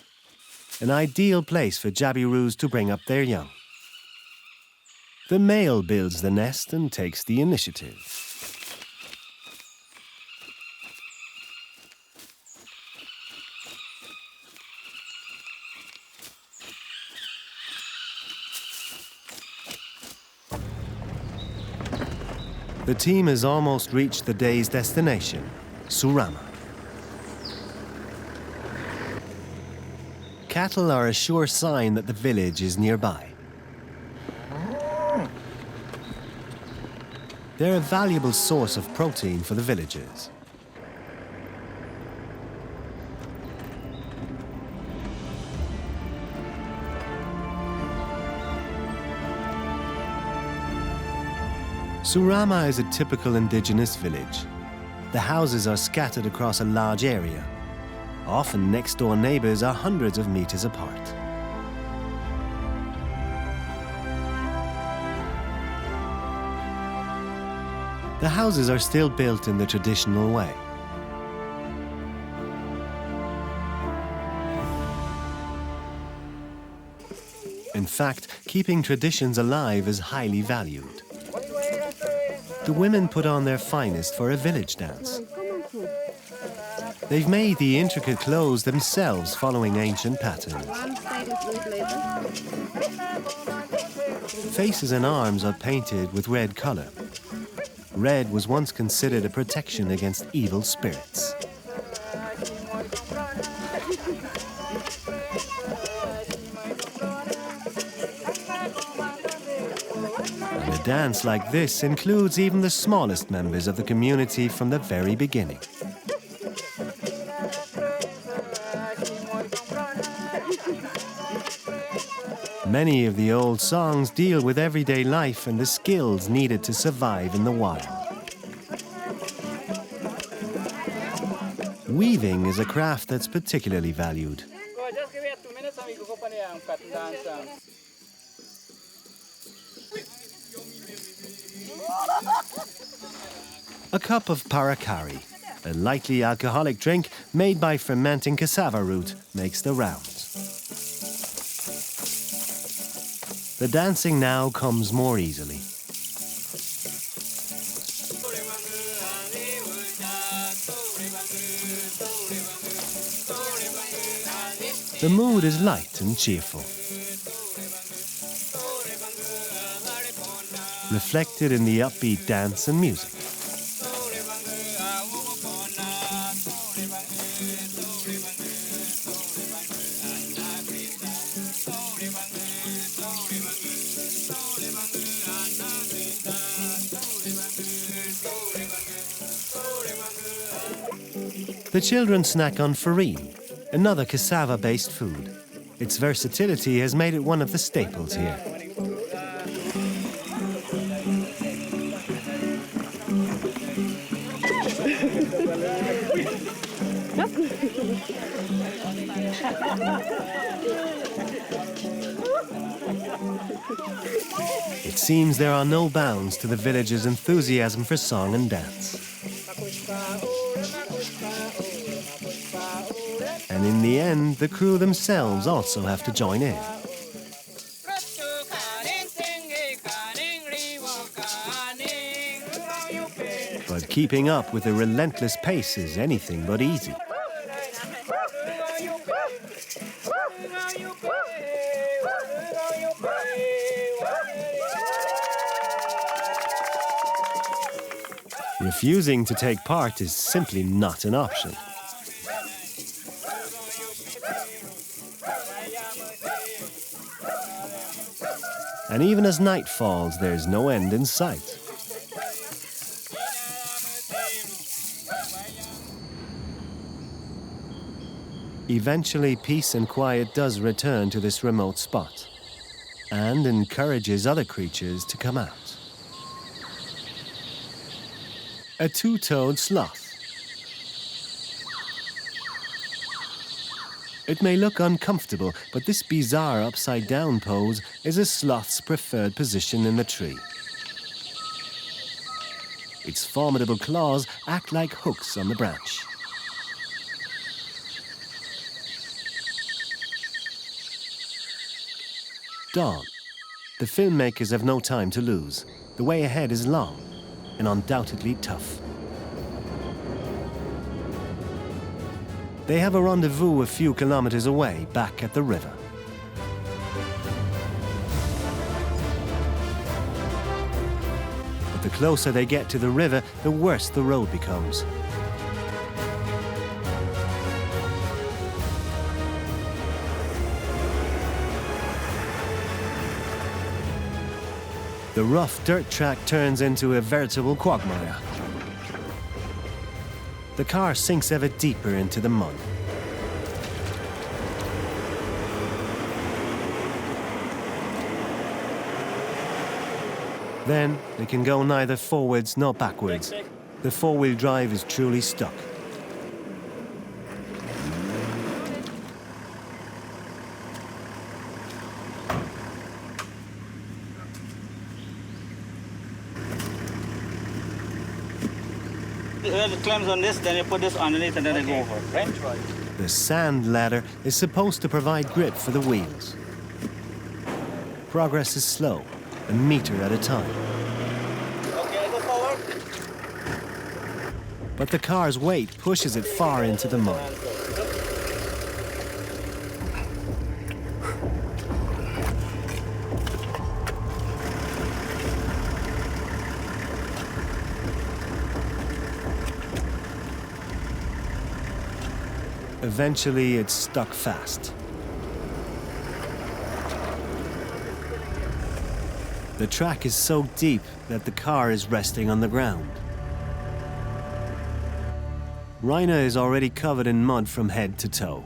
an ideal place for jabirus to bring up their young. The male builds the nest and takes the initiative. The team has almost reached the day's destination, Surama. Cattle are a sure sign that the village is nearby. They're a valuable source of protein for the villagers. Surama is a typical indigenous village. The houses are scattered across a large area. Often next-door neighbors are hundreds of meters apart. The houses are still built in the traditional way. In fact, keeping traditions alive is highly valued. The women put on their finest for a village dance. They've made the intricate clothes themselves following ancient patterns. Faces and arms are painted with red color. Red was once considered a protection against evil spirits. And a dance like this includes even the smallest members of the community from the very beginning. Many of the old songs deal with everyday life and the skills needed to survive in the wild. Weaving is a craft that's particularly valued. A cup of paracari, a lightly alcoholic drink made by fermenting cassava root, makes the rounds. The dancing now comes more easily. The mood is light and cheerful, reflected in the upbeat dance and music. The children snack on farine, another cassava-based food. Its versatility has made it one of the staples here. It seems there are no bounds to the villagers' enthusiasm for song and dance. And in the end, the crew themselves also have to join in. But keeping up with the relentless pace is anything but easy. Refusing to take part is simply not an option. And even as night falls, there's no end in sight. Eventually, peace and quiet does return to this remote spot, and encourages other creatures to come out. A two-toed sloth. It may look uncomfortable, but this bizarre upside-down pose is a sloth's preferred position in the tree. Its formidable claws act like hooks on the branch. dawn. The filmmakers have no time to lose. The way ahead is long and undoubtedly tough. They have a rendezvous a few kilometers away, back at the river. But the closer they get to the river, the worse the road becomes. The rough dirt track turns into a veritable quagmire. The car sinks ever deeper into the mud. Then they can go neither forwards nor backwards. The four-wheel drive is truly stuck. The clamps on this, then you put this underneath and then they go over, right? The sand ladder is supposed to provide grip for the wheels. Progress is slow, a meter at a time. Okay, go forward. But the car's weight pushes it far into the mud. Eventually, it's stuck fast. The track is so deep that the car is resting on the ground. Rainer is already covered in mud from head to toe.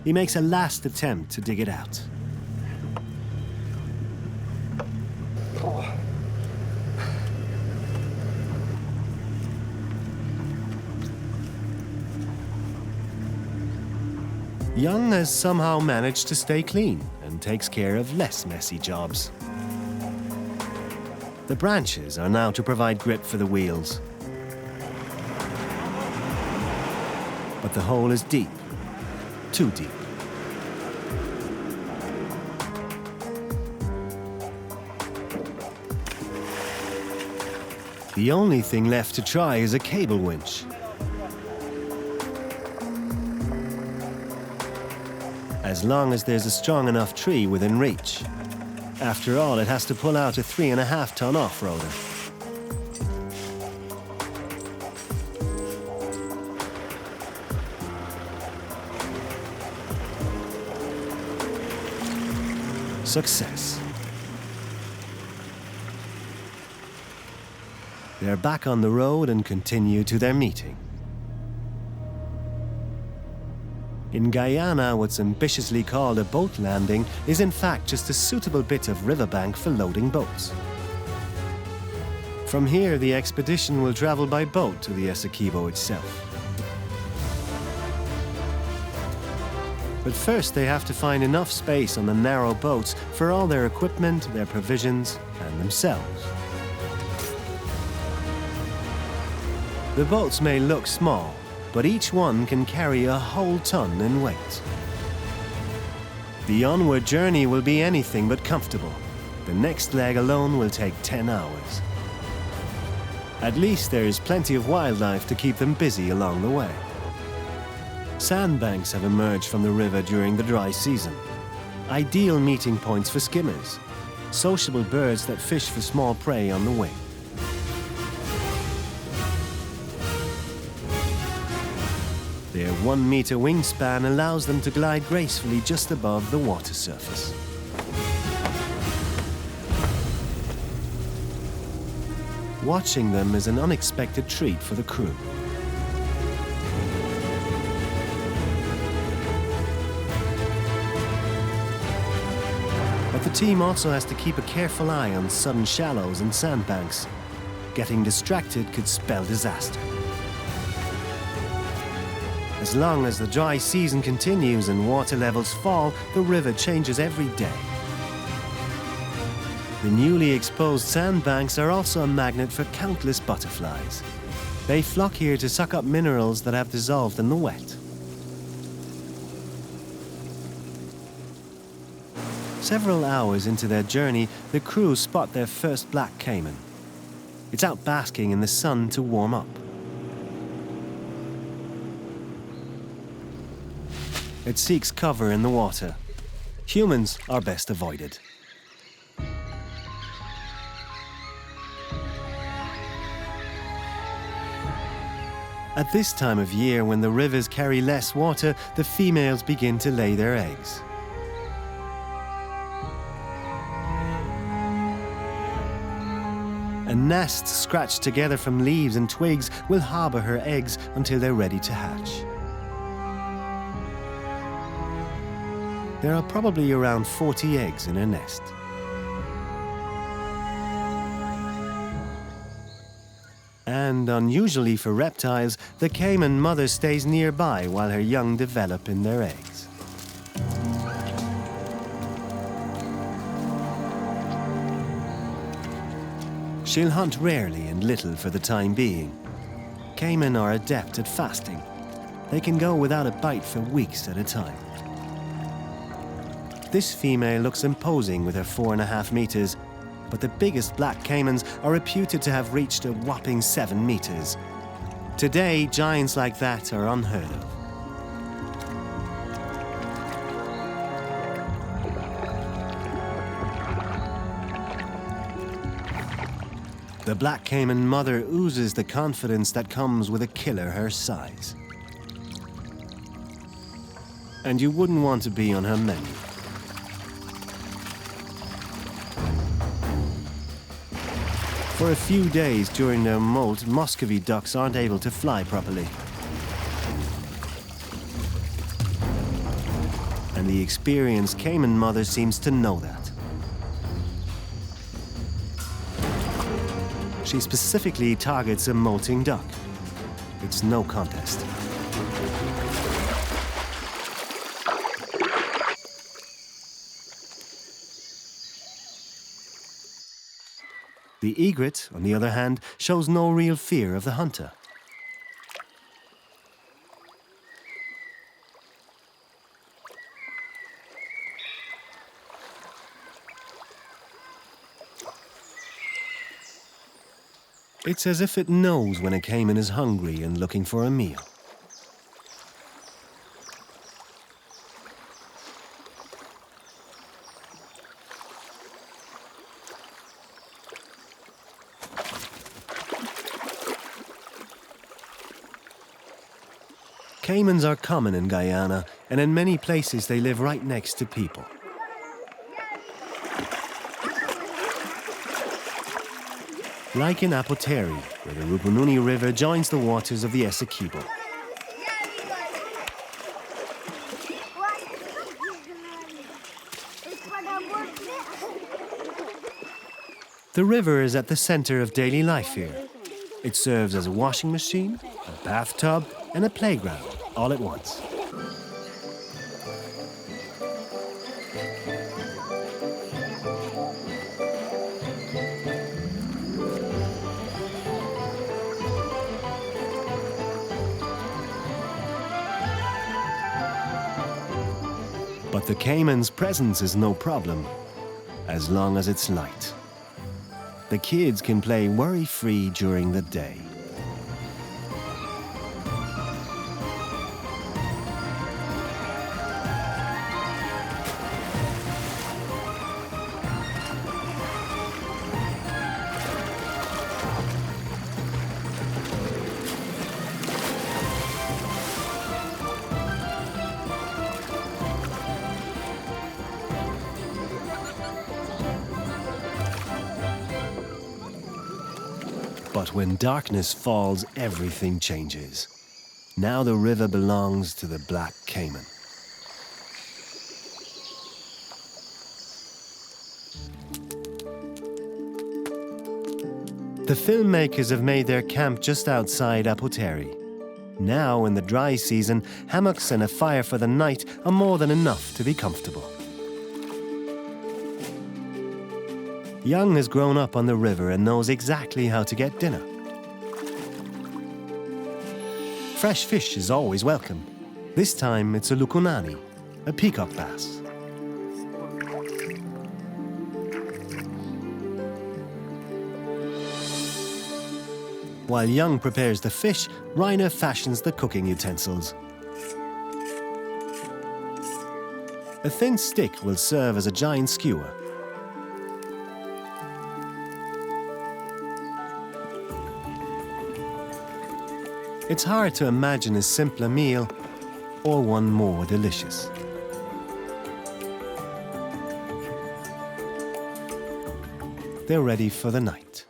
He makes a last attempt to dig it out. Young has somehow managed to stay clean and takes care of less messy jobs. The branches are now to provide grip for the wheels. But the hole is deep, too deep. The only thing left to try is a cable winch. As long as there's a strong enough tree within reach. After all, it has to pull out a 3.5-ton off-roader. Success. They're back on the road and continue to their meeting. In Guyana, what's ambitiously called a boat landing is in fact just a suitable bit of riverbank for loading boats. From here, the expedition will travel by boat to the Essequibo itself. But first, they have to find enough space on the narrow boats for all their equipment, their provisions, and themselves. The boats may look small, but each one can carry a whole ton in weight. The onward journey will be anything but comfortable. The next leg alone will take 10 hours. At least there is plenty of wildlife to keep them busy along the way. Sandbanks have emerged from the river during the dry season. Ideal meeting points for skimmers, sociable birds that fish for small prey on the wing. Their 1-meter wingspan allows them to glide gracefully just above the water surface. Watching them is an unexpected treat for the crew. But the team also has to keep a careful eye on sudden shallows and sandbanks. Getting distracted could spell disaster. As long as the dry season continues and water levels fall, the river changes every day. The newly exposed sandbanks are also a magnet for countless butterflies. They flock here to suck up minerals that have dissolved in the wet. Several hours into their journey, the crew spot their first black caiman. It's out basking in the sun to warm up. It seeks cover in the water. Humans are best avoided. At this time of year, when the rivers carry less water, the females begin to lay their eggs. A nest scratched together from leaves and twigs will harbor her eggs until they're ready to hatch. There are probably around 40 eggs in her nest. And unusually for reptiles, the caiman mother stays nearby while her young develop in their eggs. She'll hunt rarely and little for the time being. Caiman are adept at fasting. They can go without a bite for weeks at a time. This female looks imposing with her 4.5 meters, but the biggest black caimans are reputed to have reached a whopping 7 meters. Today, giants like that are unheard of. The black caiman mother oozes the confidence that comes with a killer her size. And you wouldn't want to be on her menu. For a few days during their molt, Muscovy ducks aren't able to fly properly. And the experienced caiman mother seems to know that. She specifically targets a molting duck. It's no contest. The egret, on the other hand, shows no real fear of the hunter. It's as if it knows when a caiman is hungry and looking for a meal. Caimans are common in Guyana, and in many places they live right next to people. Like in Apotheri, where the Rupununi River joins the waters of the Essequibo. The river is at the center of daily life here. It serves as a washing machine, a bathtub, and a playground, all at once. But the caiman's presence is no problem, as long as it's light. The kids can play worry-free during the day. But when darkness falls, everything changes. Now the river belongs to the black caiman. The filmmakers have made their camp just outside Apotheri. Now, in the dry season, hammocks and a fire for the night are more than enough to be comfortable. Young has grown up on the river and knows exactly how to get dinner. Fresh fish is always welcome. This time it's a lukunani, a peacock bass. While Young prepares the fish, Rainer fashions the cooking utensils. A thin stick will serve as a giant skewer. It's hard to imagine a simpler meal or one more delicious. They're ready for the night.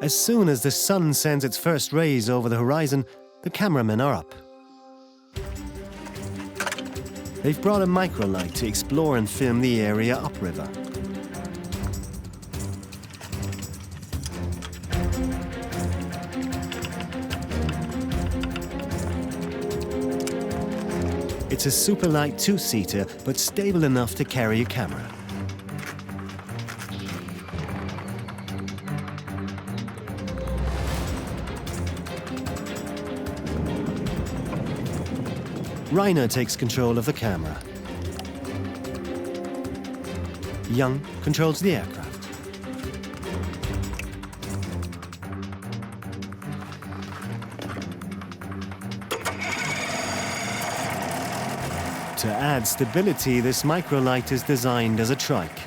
As soon as the sun sends its first rays over the horizon, the cameramen are up. They've brought a microlight to explore and film the area upriver. It's a super light two-seater, but stable enough to carry a camera. Rainer takes control of the camera. Young controls the aircraft. To add stability, this microlight is designed as a trike,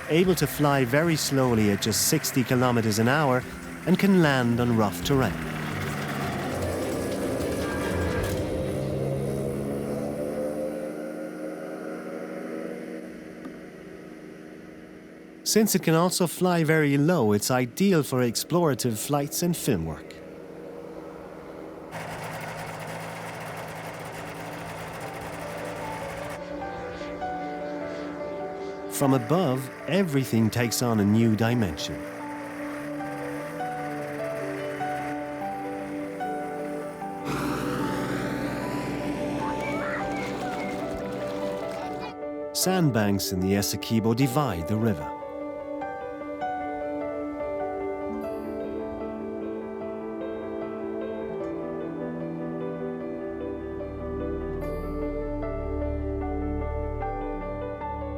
able to fly very slowly at just 60 kilometers an hour and can land on rough terrain. Since it can also fly very low, it's ideal for explorative flights and film work. From above, everything takes on a new dimension. Sandbanks in the Essequibo divide the river.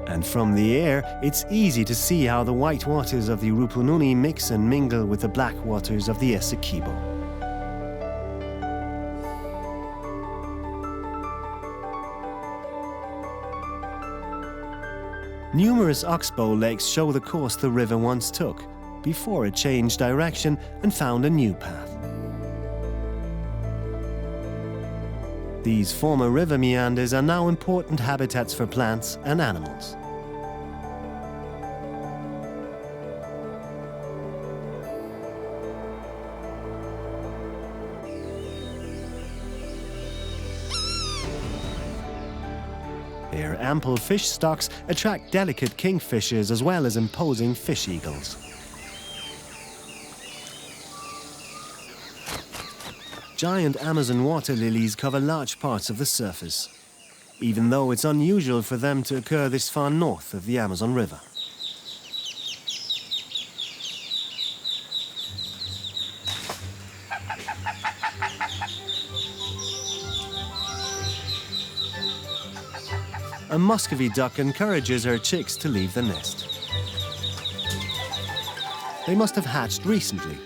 And from the air, it's easy to see how the white waters of the Rupununi mix and mingle with the black waters of the Essequibo. Numerous oxbow lakes show the course the river once took, before it changed direction and found a new path. These former river meanders are now important habitats for plants and animals. Their ample fish stocks attract delicate kingfishers as well as imposing fish eagles. Giant Amazon water lilies cover large parts of the surface, even though it's unusual for them to occur this far north of the Amazon River. A Muscovy duck encourages her chicks to leave the nest. They must have hatched recently.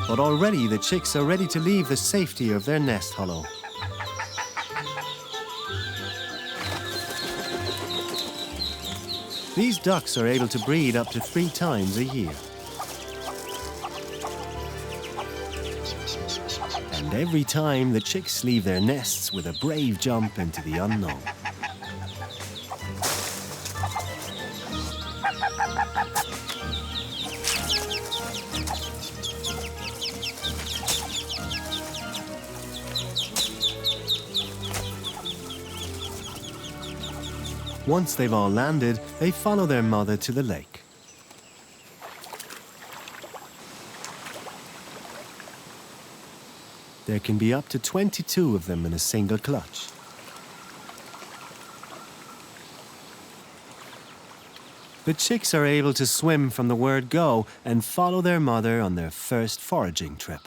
But already the chicks are ready to leave the safety of their nest hollow. These ducks are able to breed up to 3 times a year. And every time the chicks leave their nests with a brave jump into the unknown. Once they've all landed, they follow their mother to the lake. There can be up to 22 of them in a single clutch. The chicks are able to swim from the word go and follow their mother on their first foraging trip.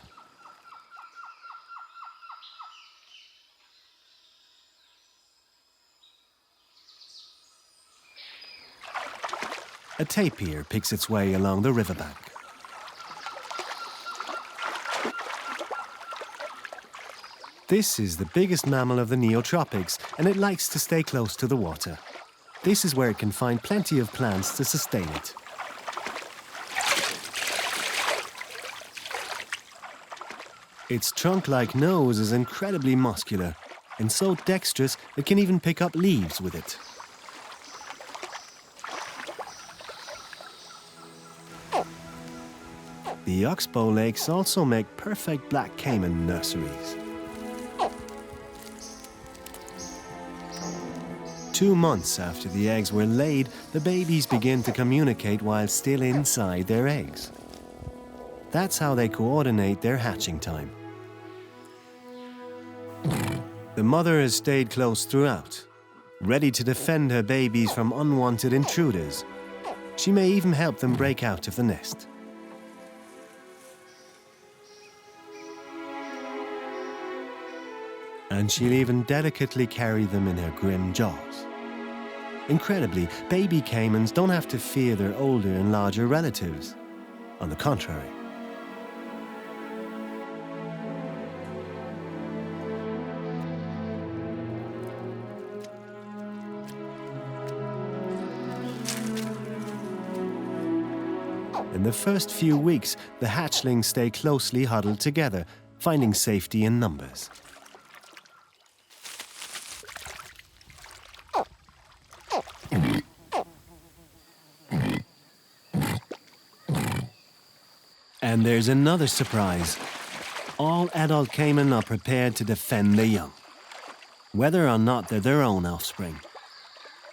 A tapir picks its way along the riverbank. This is the biggest mammal of the neotropics, and it likes to stay close to the water. This is where it can find plenty of plants to sustain it. Its trunk-like nose is incredibly muscular, and so dexterous it can even pick up leaves with it. The oxbow lakes also make perfect black caiman nurseries. 2 months after the eggs were laid, the babies begin to communicate while still inside their eggs. That's how they coordinate their hatching time. The mother has stayed close throughout, ready to defend her babies from unwanted intruders. She may even help them break out of the nest. And she'll even delicately carry them in her grim jaws. Incredibly, baby caimans don't have to fear their older and larger relatives. On the contrary. In the first few weeks, the hatchlings stay closely huddled together, finding safety in numbers. And there's another surprise. All adult caiman are prepared to defend their young, whether or not they're their own offspring.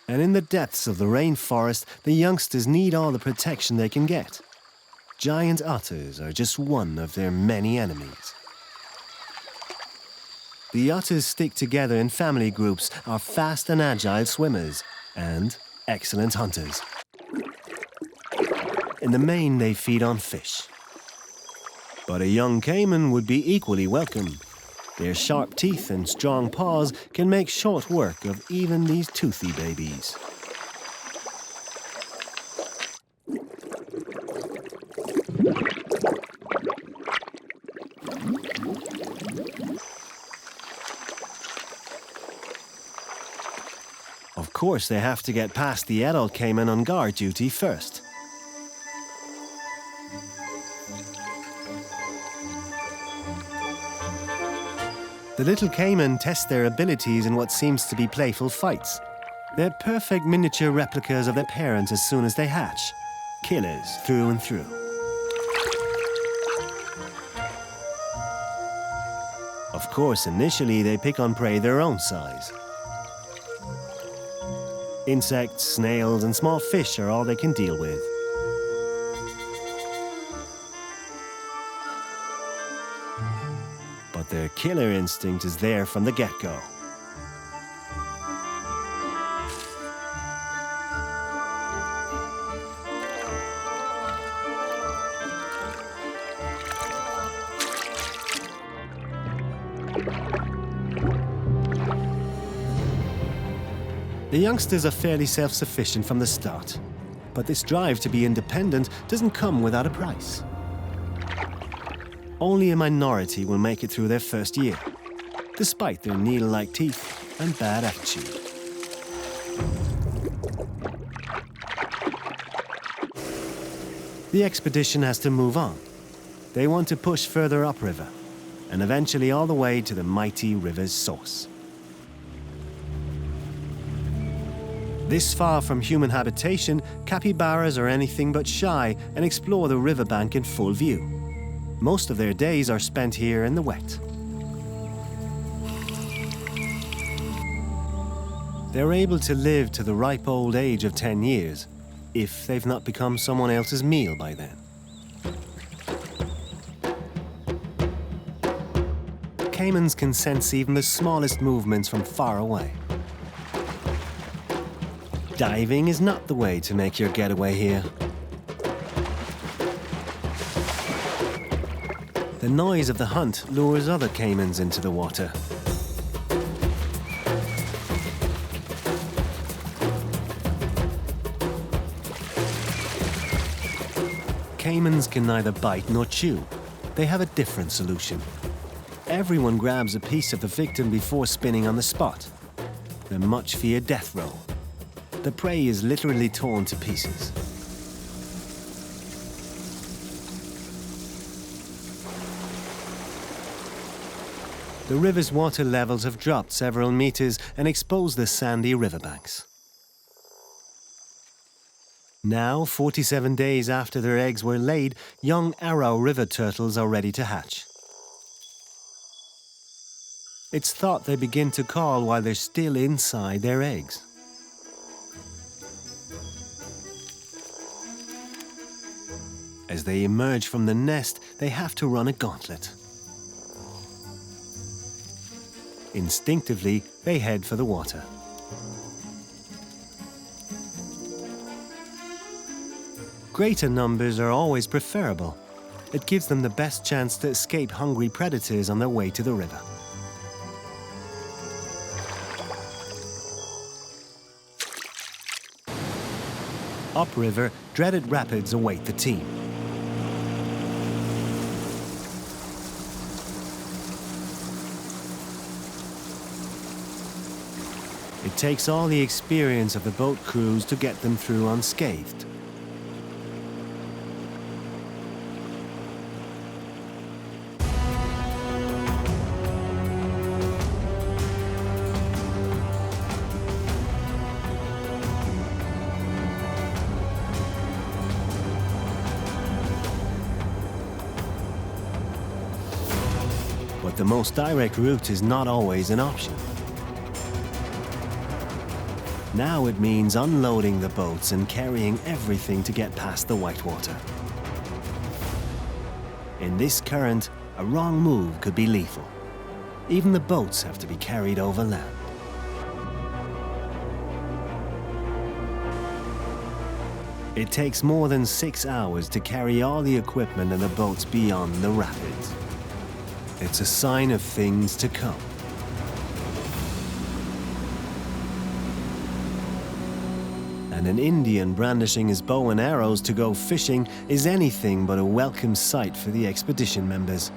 And in the depths of the rainforest, the youngsters need all the protection they can get. Giant otters are just one of their many enemies. The otters stick together in family groups, are fast and agile swimmers, and excellent hunters. In the main, they feed on fish. But a young caiman would be equally welcome. Their sharp teeth and strong paws can make short work of even these toothy babies. Of course, they have to get past the adult caiman on guard duty first. The little caiman test their abilities in what seems to be playful fights. They're perfect miniature replicas of their parents as soon as they hatch. Killers through and through. Of course, initially they pick on prey their own size. Insects, snails, and small fish are all they can deal with. But their killer instinct is there from the get-go. The youngsters are fairly self-sufficient from the start, but this drive to be independent doesn't come without a price. Only a minority will make it through their first year, despite their needle-like teeth and bad attitude. The expedition has to move on. They want to push further upriver, and eventually all the way to the mighty river's source. This far from human habitation, capybaras are anything but shy and explore the riverbank in full view. Most of their days are spent here in the wet. They're able to live to the ripe old age of 10 years, if they've not become someone else's meal by then. Caimans can sense even the smallest movements from far away. Diving is not the way to make your getaway here. The noise of the hunt lures other caimans into the water. Caimans can neither bite nor chew. They have a different solution. Everyone grabs a piece of the victim before spinning on the spot. The much feared death roll. The prey is literally torn to pieces. The river's water levels have dropped several meters and exposed the sandy riverbanks. Now, 47 days after their eggs were laid, young Arrow River turtles are ready to hatch. It's thought they begin to call while they're still inside their eggs. As they emerge from the nest, they have to run a gauntlet. Instinctively, they head for the water. Greater numbers are always preferable. It gives them the best chance to escape hungry predators on their way to the river. Upriver, dreaded rapids await the team. It takes all the experience of the boat crews to get them through unscathed. But the most direct route is not always an option. Now it means unloading the boats and carrying everything to get past the whitewater. In this current, a wrong move could be lethal. Even the boats have to be carried over land. It takes more than 6 hours to carry all the equipment and the boats beyond the rapids. It's a sign of things to come. And an Indian brandishing his bow and arrows to go fishing is anything but a welcome sight for the expedition members.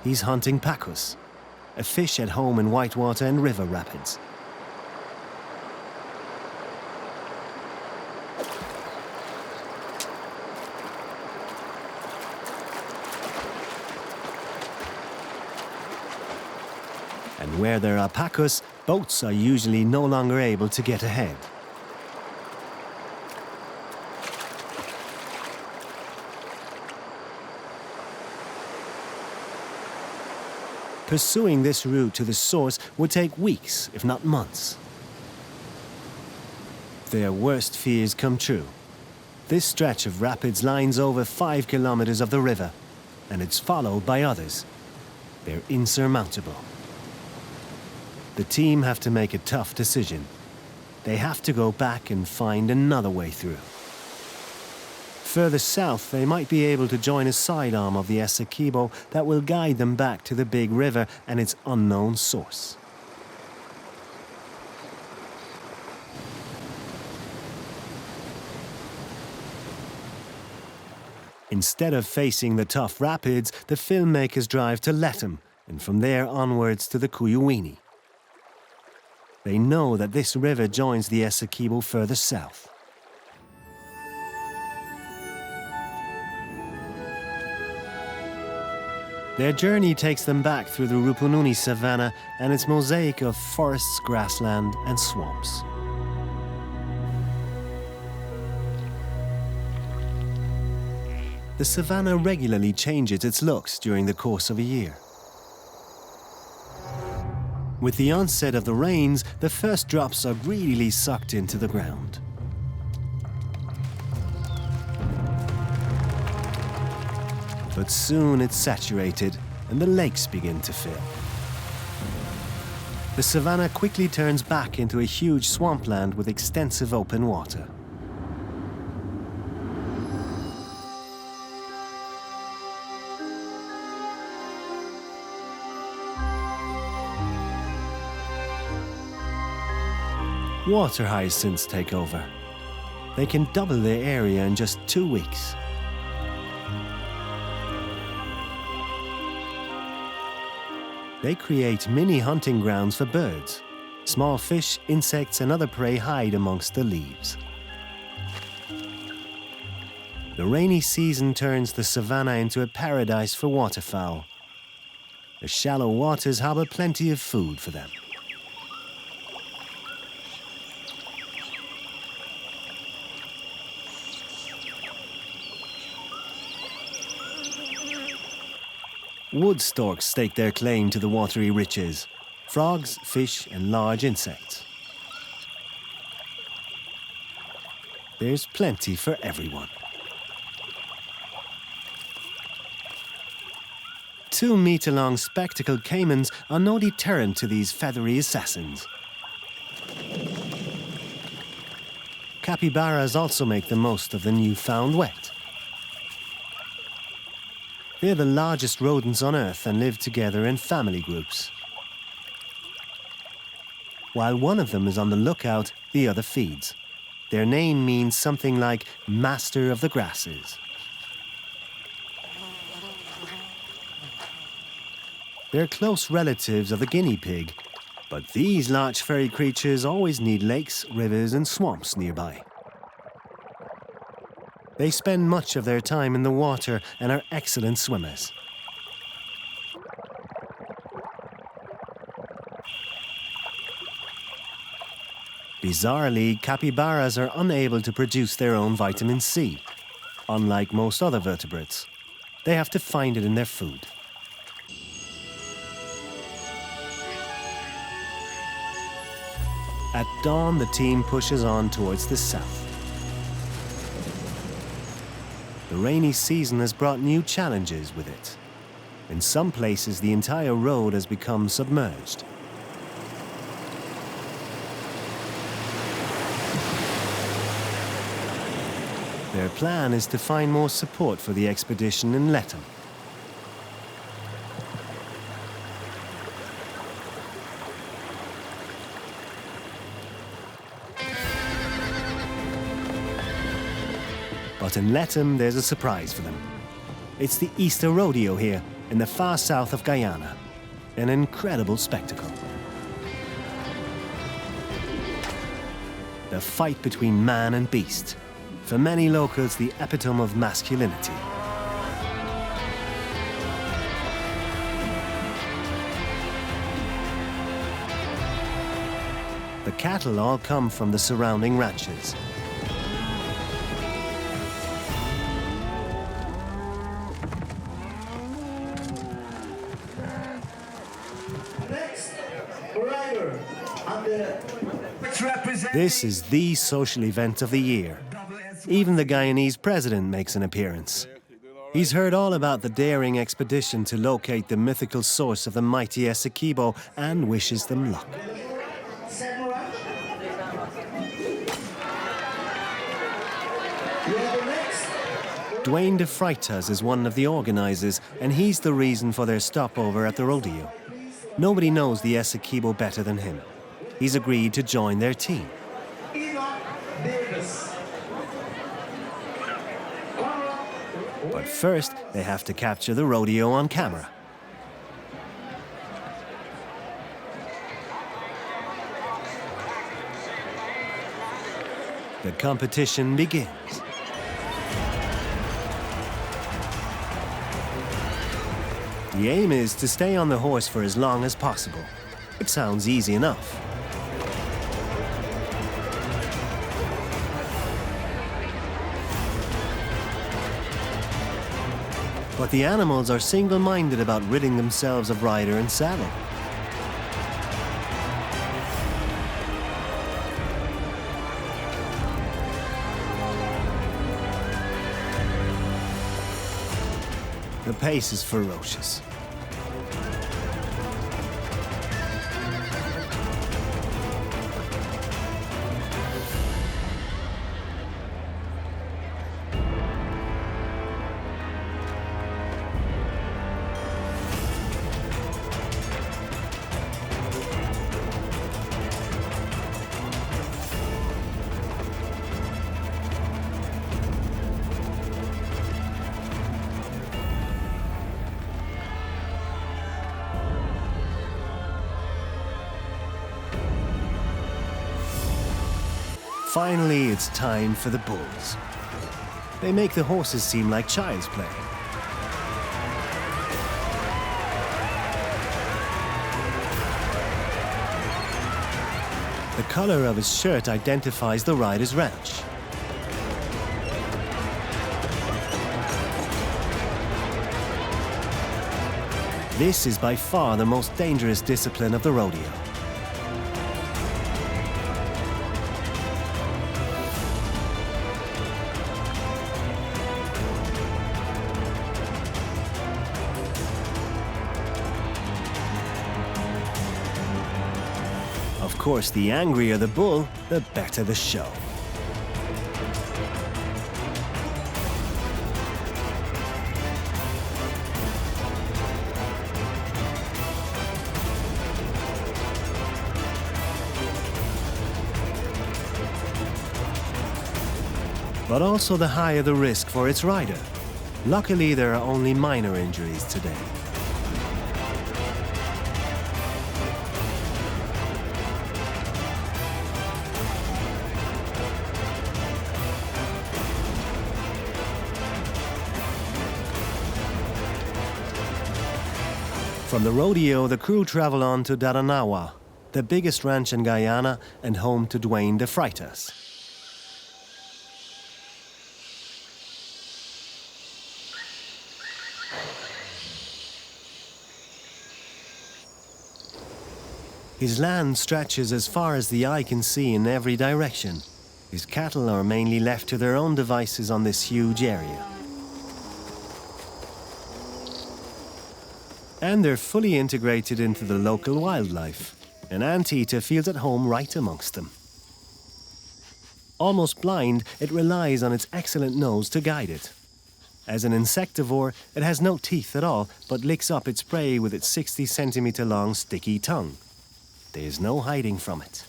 He's hunting pacus, a fish at home in whitewater and river rapids. And where there are pacus, boats are usually no longer able to get ahead. Pursuing this route to the source would take weeks, if not months. Their worst fears come true. This stretch of rapids lines over 5 kilometers of the river, and it's followed by others. They're insurmountable. The team have to make a tough decision. They have to go back and find another way through. Further south, they might be able to join a sidearm of the Essequibo that will guide them back to the big river and its unknown source. Instead of facing the tough rapids, the filmmakers drive to Lethem, and from there onwards to the Kuyuwini. They know that this river joins the Essequibo further south. Their journey takes them back through the Rupununi savanna and its mosaic of forests, grassland, and swamps. The savanna regularly changes its looks during the course of a year. With the onset of the rains, the first drops are greedily sucked into the ground. But soon it's saturated and the lakes begin to fill. the savanna quickly turns back into a huge swampland with extensive open water. Water hyacinths take over. They can double their area in just 2 weeks. They create mini hunting grounds for birds. Small fish, insects, and other prey hide amongst the leaves. The rainy season turns the savanna into a paradise for waterfowl. The shallow waters harbor plenty of food for them. Wood storks stake their claim to the watery riches: frogs, fish, and large insects. There's plenty for everyone. 2-meter-long spectacled caimans are no deterrent to these feathery assassins. Capybaras also make the most of the newfound wet. They're the largest rodents on Earth and live together in family groups. While one of them is on the lookout, the other feeds. Their name means something like master of the grasses. They're close relatives of the guinea pig, but these large furry creatures always need lakes, rivers, and swamps nearby. They spend much of their time in the water and are excellent swimmers. Bizarrely, capybaras are unable to produce their own vitamin C. Unlike most other vertebrates, they have to find it in their food. At dawn, the team pushes on towards the south. The rainy season has brought new challenges with it. In some places, the entire road has become submerged. Their plan is to find more support for the expedition in Lethem. But in Lethem, there's a surprise for them. It's the Easter Rodeo here, in the far south of Guyana. An incredible spectacle. The fight between man and beast. For many locals, the epitome of masculinity. The cattle all come from the surrounding ranches. This is the social event of the year. Even the Guyanese president makes an appearance. He's heard all about the daring expedition to locate the mythical source of the mighty Essequibo and wishes them luck. Dwayne de Freitas is one of the organizers, and he's the reason for their stopover at the rodeo. Nobody knows the Essequibo better than him. He's agreed to join their team. But first, they have to capture the rodeo on camera. The competition begins. The aim is to stay on the horse for as long as possible. It sounds easy enough. But the animals are single-minded about ridding themselves of rider and saddle. The pace is ferocious. Finally, it's time for the bulls. They make the horses seem like child's play. The color of his shirt identifies the rider's ranch. This is by far the most dangerous discipline of the rodeo. Of course, the angrier the bull, the better the show. But also the higher the risk for its rider. Luckily, there are only minor injuries today. From the rodeo, the crew travel on to Daranawa, the biggest ranch in Guyana and home to Depicts. His land stretches as far as the eye can see in every direction. His cattle are mainly left to their own devices on this huge area. And they're fully integrated into the local wildlife. An anteater feels at home right amongst them. Almost blind, it relies on its excellent nose to guide it. As an insectivore, it has no teeth at all, but licks up its prey with its 60-centimeter long sticky tongue. There's no hiding from it.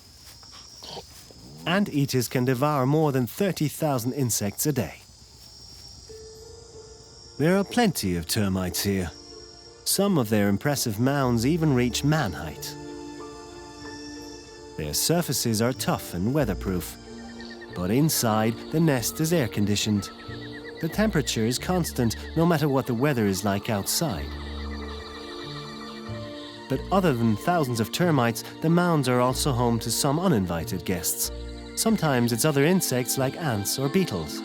Anteaters can devour more than 30,000 insects a day. There are plenty of termites here. Some of their impressive mounds even reach man height. Their surfaces are tough and weatherproof, but inside the nest is air-conditioned. The temperature is constant no matter what the weather is like outside. But other than thousands of termites, the mounds are also home to some uninvited guests. Sometimes it's other insects like ants or beetles.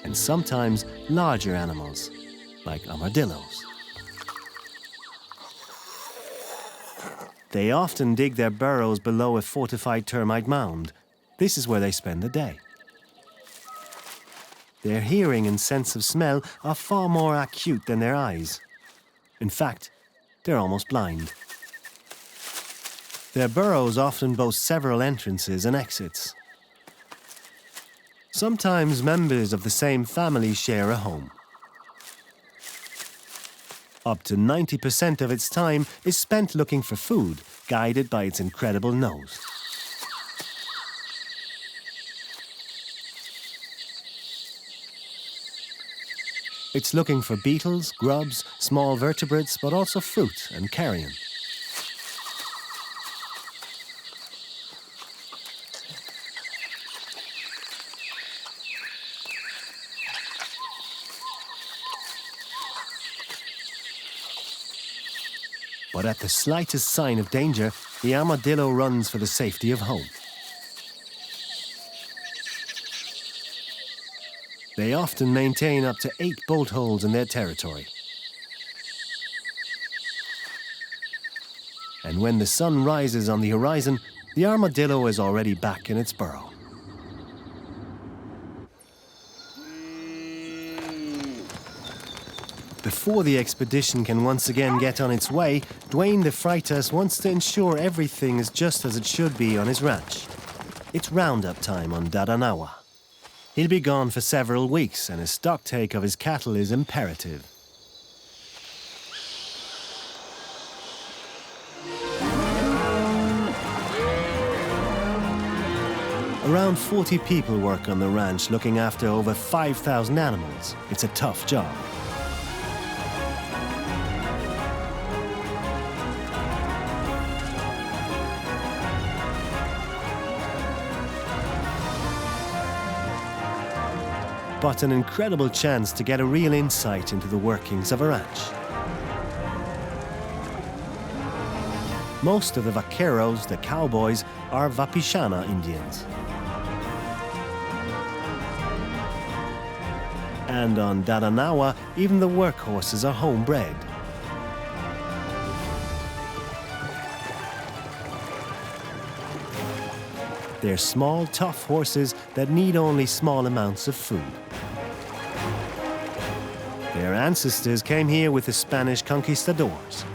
And sometimes larger animals, like armadillos. They often dig their burrows below a fortified termite mound. This is where they spend the day. Their hearing and sense of smell are far more acute than their eyes. In fact, they're almost blind. Their burrows often boast several entrances and exits. Sometimes members of the same family share a home. Up to 90% of its time is spent looking for food, guided by its incredible nose. It's looking for beetles, grubs, small vertebrates, but also fruit and carrion. But at the slightest sign of danger, the armadillo runs for the safety of home. They often maintain up to 8 bolt holes in their territory. And when the sun rises on the horizon, the armadillo is already back in its burrow. Before the expedition can once again get on its way, Depicts wants to ensure everything is just as it should be on his ranch. It's roundup time on Daranawa. He'll be gone for several weeks, and a stocktake of his cattle is imperative. Around 40 people work on the ranch looking after over 5,000 animals. It's a tough job. but an incredible chance to get a real insight into the workings of a ranch. Most of the vaqueros, the cowboys, are Wapishana Indians. And on Dadanawa, even the workhorses are homebred. They're small, tough horses that need only small amounts of food. Their ancestors came here with the Spanish conquistadors.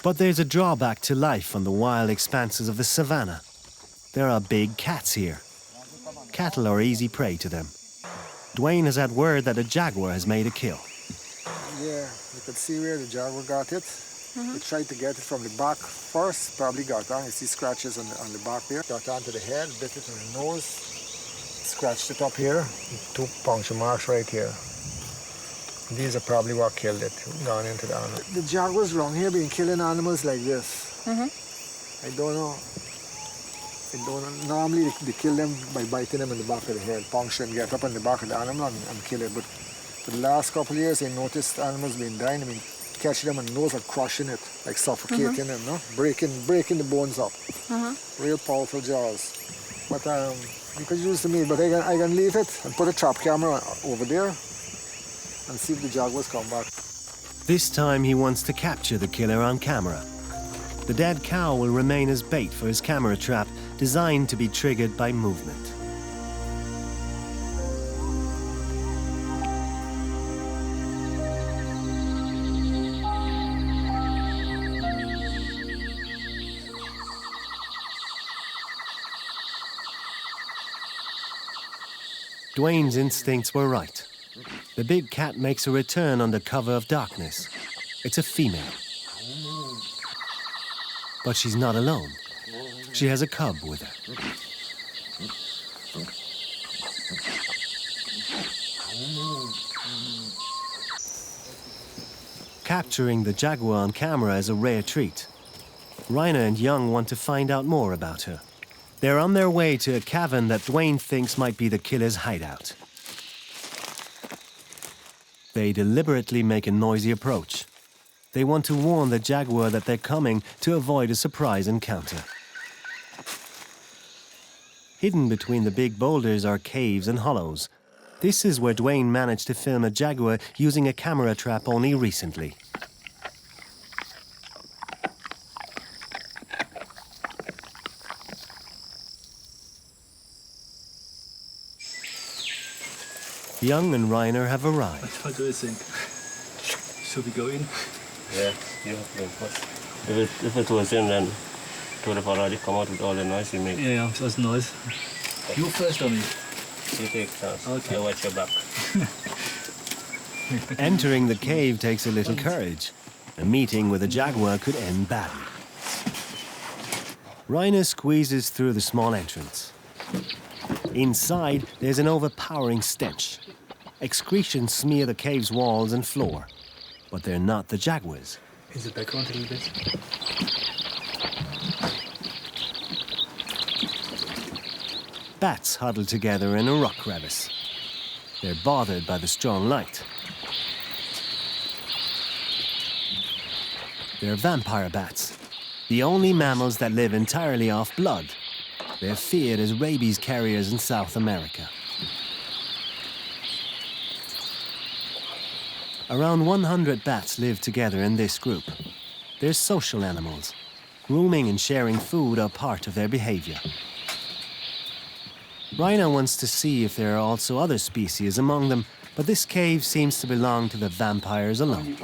But there's a drawback to life on the wild expanses of the savannah. There are big cats here. Cattle are easy prey to them. Dwayne has had word that a jaguar has made a kill. Yeah, you could see where the jaguar got it. He tried to get it from the back first, probably got on. You see scratches on the back there. Got onto the head, bit it in the nose, scratched it up here. 2 puncture marks right here. These are probably what killed it, gone into the animal. The jaguars around here been killing animals like this. I don't know. Normally they kill them by biting them in the back of the head, puncture and get up on the back of the animal and kill it. But for the last couple of years, I noticed animals been dying. I mean, catching them on the nose and crushing it, like suffocating them, no? Breaking the bones up. Real powerful jaws. But you could use the meat, but I can leave it and put a trap camera over there and see if the jaguars come back. This time he wants to capture the killer on camera. The dead cow will remain as bait for his camera trap, designed to be triggered by movement. Dwayne's instincts were right. The big cat makes a return under cover of darkness. It's a female. But she's not alone. She has a cub with her. Capturing the jaguar on camera is a rare treat. Rainer and Young want to find out more about her. They're on their way to a cavern that Dwayne thinks might be the killer's hideout. They deliberately make a noisy approach. They want to warn the jaguar that they're coming to avoid a surprise encounter. Hidden between the big boulders are caves and hollows. This is where Dwayne managed to film a jaguar using a camera trap only recently. Young and Rainer have arrived. What do you think? Should we go in? Yeah, you have to go first. If it was in, then it would have already come out with all the noise you make. Yeah, it was noise. You first on me. You take a chance. Okay. You watch your back. Entering the cave takes a little courage. A meeting with a jaguar could end badly. Rainer squeezes through the small entrance. Inside, there's an overpowering stench. Excretions smear the cave's walls and floor. But they're not the jaguars. Is it background a little bit? Bats huddle together in a rock crevice. They're bothered by the strong light. They're vampire bats, the only mammals that live entirely off blood. They're feared as rabies carriers in South America. Around 100 bats live together in this group. They're social animals. Grooming and sharing food are part of their behavior. Rainer wants to see if there are also other species among them, but this cave seems to belong to the vampires alone.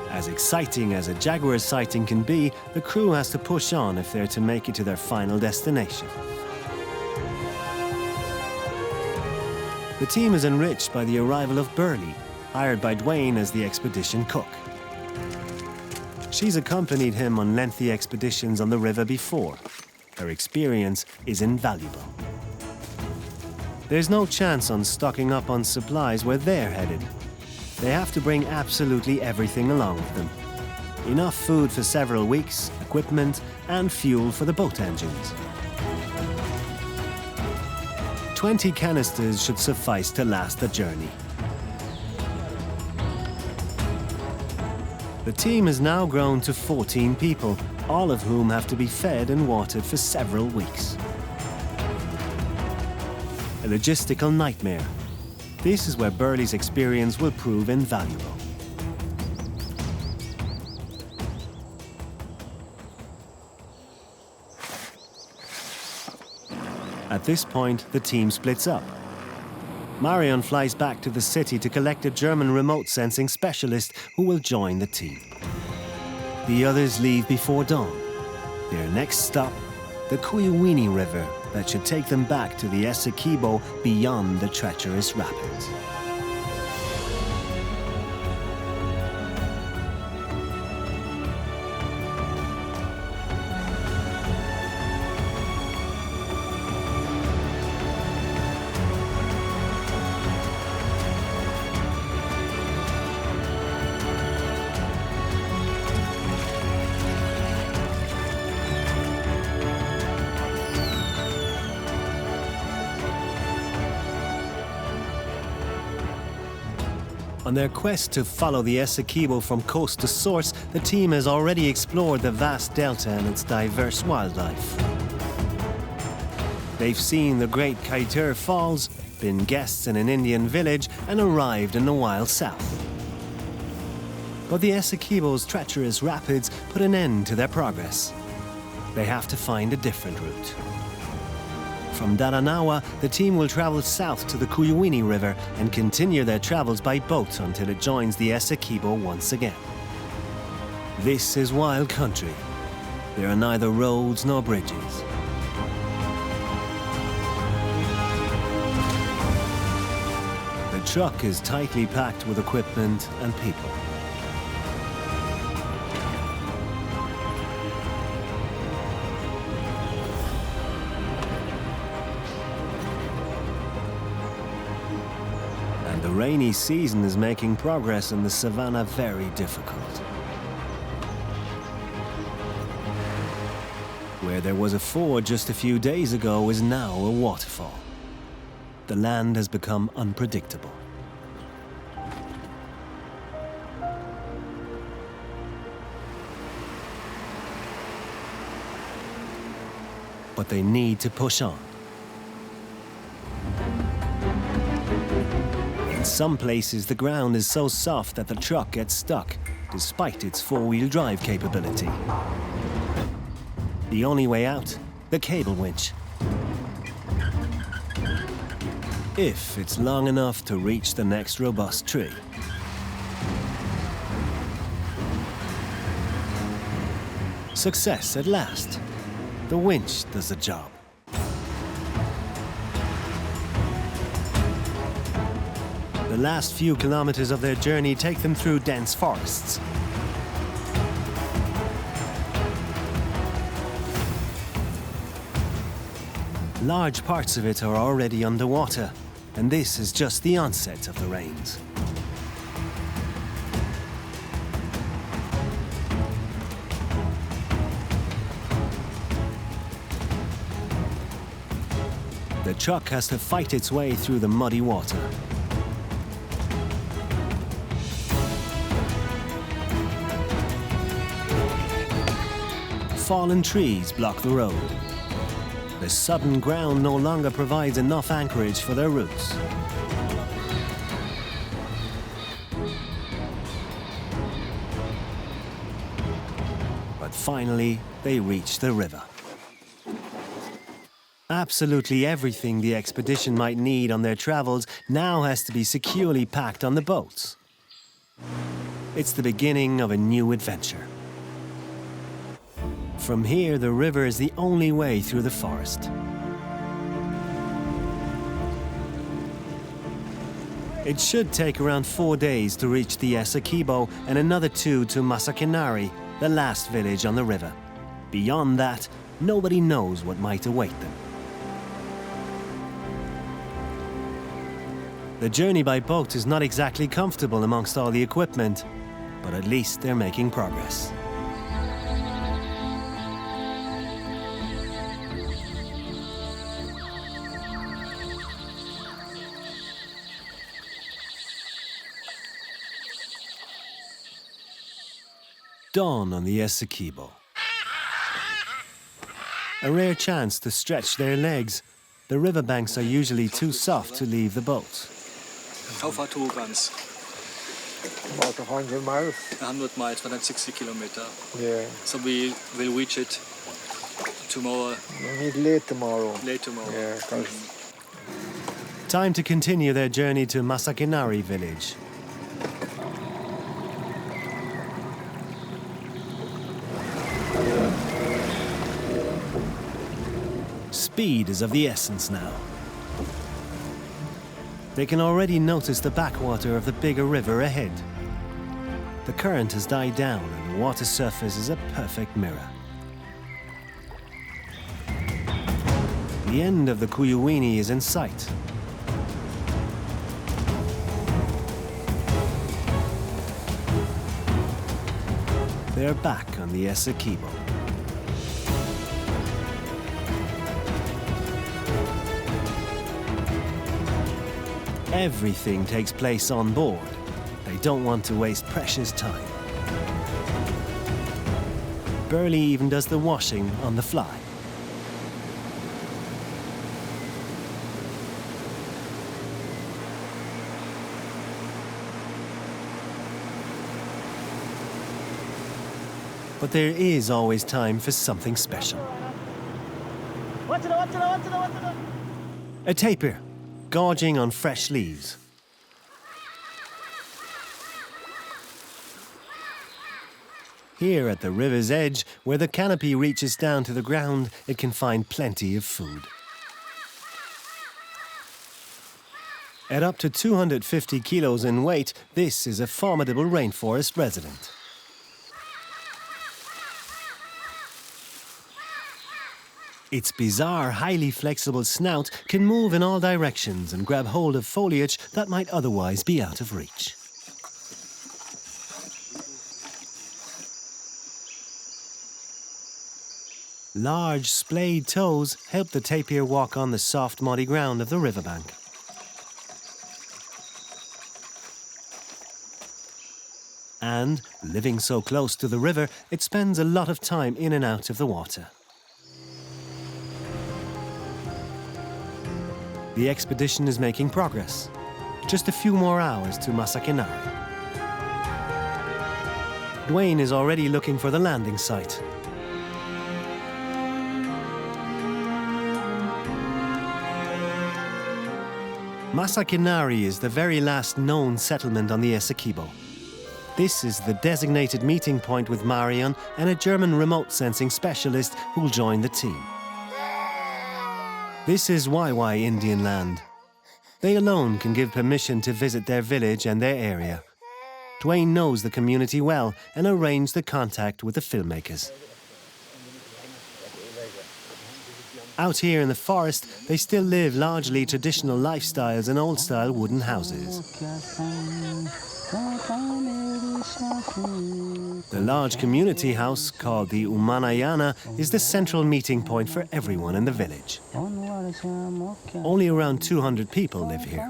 As exciting as a jaguar sighting can be, the crew has to push on if they're to make it to their final destination. The team is enriched by the arrival of Burley, hired by Dwayne as the expedition cook. She's accompanied him on lengthy expeditions on the river before. Her experience is invaluable. There's no chance on stocking up on supplies where they're headed. They have to bring absolutely everything along with them. Enough food for several weeks, equipment, and fuel for the boat engines. 20 canisters should suffice to last the journey. The team has now grown to 14 people, all of whom have to be fed and watered for several weeks. A logistical nightmare. This is where Burley's experience will prove invaluable. At this point, the team splits up. Marion flies back to the city to collect a German remote sensing specialist who will join the team. The others leave before dawn. Their next stop, the Guyana River, that should take them back to the Essequibo beyond the treacherous rapids. On their quest to follow the Essequibo from coast to source, the team has already explored the vast delta and its diverse wildlife. They've seen the Great Kaitur Falls, been guests in an Indian village, and arrived in the wild south. But the Essequibo's treacherous rapids put an end to their progress. They have to find a different route. From Daranawa, the team will travel south to the Guyana River and continue their travels by boat until it joins the Essequibo once again. This is wild country. There are neither roads nor bridges. The truck is tightly packed with equipment and people. The rainy season is making progress in the savannah very difficult. Where there was a ford just a few days ago is now a waterfall. The land has become unpredictable. But they need to push on. In some places, the ground is so soft that the truck gets stuck, despite its four-wheel drive capability. The only way out, the cable winch. If it's long enough to reach the next robust tree. Success at last. The winch does the job. The last few kilometers of their journey take them through dense forests. Large parts of it are already underwater, and this is just the onset of the rains. The truck has to fight its way through the muddy water. Fallen trees block the road. The sudden ground no longer provides enough anchorage for their roots. But finally, they reach the river. Absolutely everything the expedition might need on their travels now has to be securely packed on the boats. It's the beginning of a new adventure. From here, the river is the only way through the forest. It should take around 4 days to reach the Essequibo and another 2 to Masakinari, the last village on the river. Beyond that, nobody knows what might await them. The journey by boat is not exactly comfortable amongst all the equipment, but at least they're making progress. Dawn on the Essequibo. A rare chance to stretch their legs. The riverbanks are usually too soft to leave the boat. How far to Ugans? About 100 miles. 100 miles, 160 kilometers. Yeah. So we will reach it tomorrow. We meet late tomorrow. Late tomorrow. Yeah, 'cause Time to continue their journey to Masakinari village. Speed is of the essence now. They can already notice the backwater of the bigger river ahead. The current has died down and the water surface is a perfect mirror. The end of the Kuyuwini is in sight. They're back on the Essequibo. Everything takes place on board. They don't want to waste precious time. Burley even does the washing on the fly. But there is always time for something special. A tapir, gorging on fresh leaves. Here at the river's edge, where the canopy reaches down to the ground, it can find plenty of food. At up to 250 kilos in weight, this is a formidable rainforest resident. Its bizarre, highly flexible snout can move in all directions and grab hold of foliage that might otherwise be out of reach. Large, splayed toes help the tapir walk on the soft, muddy ground of the riverbank. And, living so close to the river, it spends a lot of time in and out of the water. The expedition is making progress. Just a few more hours to Masakinari. Dwayne is already looking for the landing site. Masakinari is the very last known settlement on the Essequibo. This is the designated meeting point with Marion and a German remote sensing specialist who'll join the team. This is Wai Indian land. They alone can give permission to visit their village and their area. Dwayne knows the community well and arranged the contact with the filmmakers. Out here in the forest, they still live largely traditional lifestyles in old-style wooden houses. The large community house, called the Umanayana, is the central meeting point for everyone in the village. Only around 200 people live here.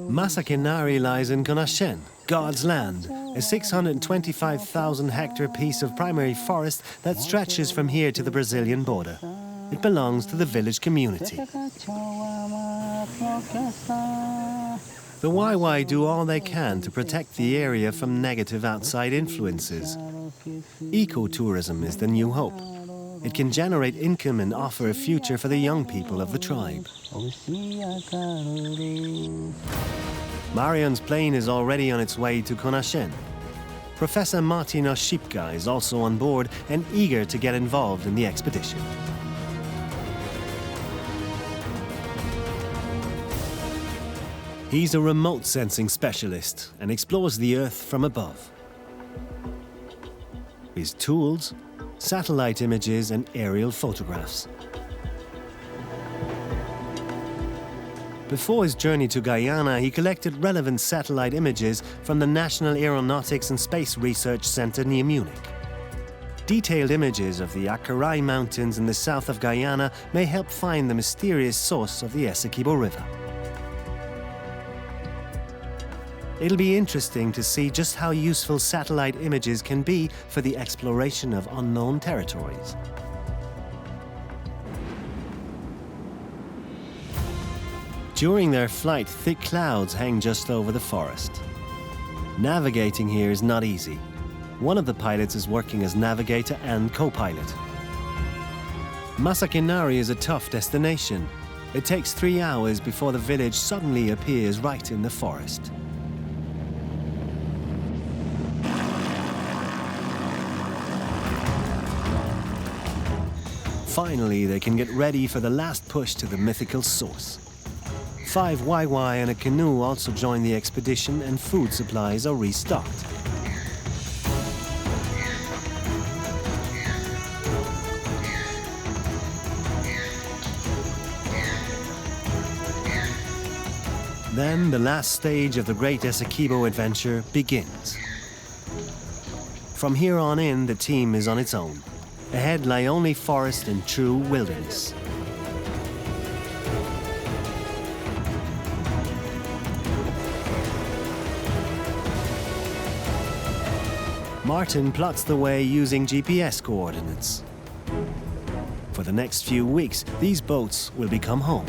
Masakinari lies in Gonashen, God's land, a 625,000-hectare piece of primary forest that stretches from here to the Brazilian border. It belongs to the village community. The Wai do all they can to protect the area from negative outside influences. Ecotourism is the new hope. It can generate income and offer a future for the young people of the tribe. Marion's plane is already on its way to Konashen. Professor Martin Oshipka is also on board and eager to get involved in the expedition. He's a remote sensing specialist and explores the Earth from above. His tools, satellite images and aerial photographs. Before his journey to Guyana, he collected relevant satellite images from the National Aeronautics and Space Research Center near Munich. Detailed images of the Acarai Mountains in the south of Guyana may help find the mysterious source of the Essequibo River. It'll be interesting to see just how useful satellite images can be for the exploration of unknown territories. During their flight, thick clouds hang just over the forest. Navigating here is not easy. One of the pilots is working as navigator and co-pilot. Masakinari is a tough destination. It takes 3 hours before the village suddenly appears right in the forest. Finally, they can get ready for the last push to the mythical source. 5 Waiwai and a canoe also join the expedition, and food supplies are restocked. Then the last stage of the Great Essequibo adventure begins. From here on in, the team is on its own. Ahead lie only forest and true wilderness. Martin plots the way using GPS coordinates. For the next few weeks, these boats will become home.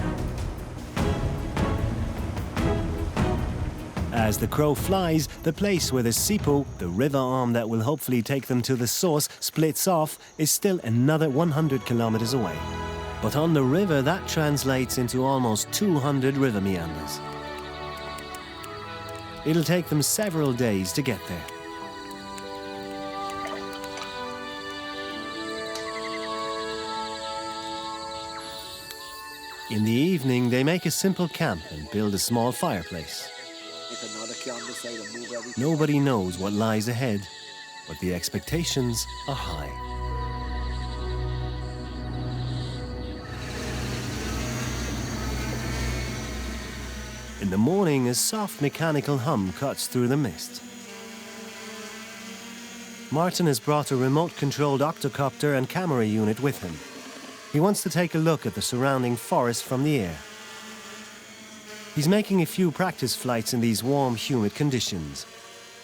As the crow flies, the place where the Sipo, the river arm that will hopefully take them to the source, splits off, is still another 100 kilometers away. But on the river, that translates into almost 200 river meanders. It'll take them several days to get there. In the evening, they make a simple camp and build a small fireplace. Nobody knows what lies ahead, but the expectations are high. In the morning, a soft mechanical hum cuts through the mist. Martin has brought a remote-controlled octocopter and camera unit with him. He wants to take a look at the surrounding forest from the air. He's making a few practice flights in these warm, humid conditions.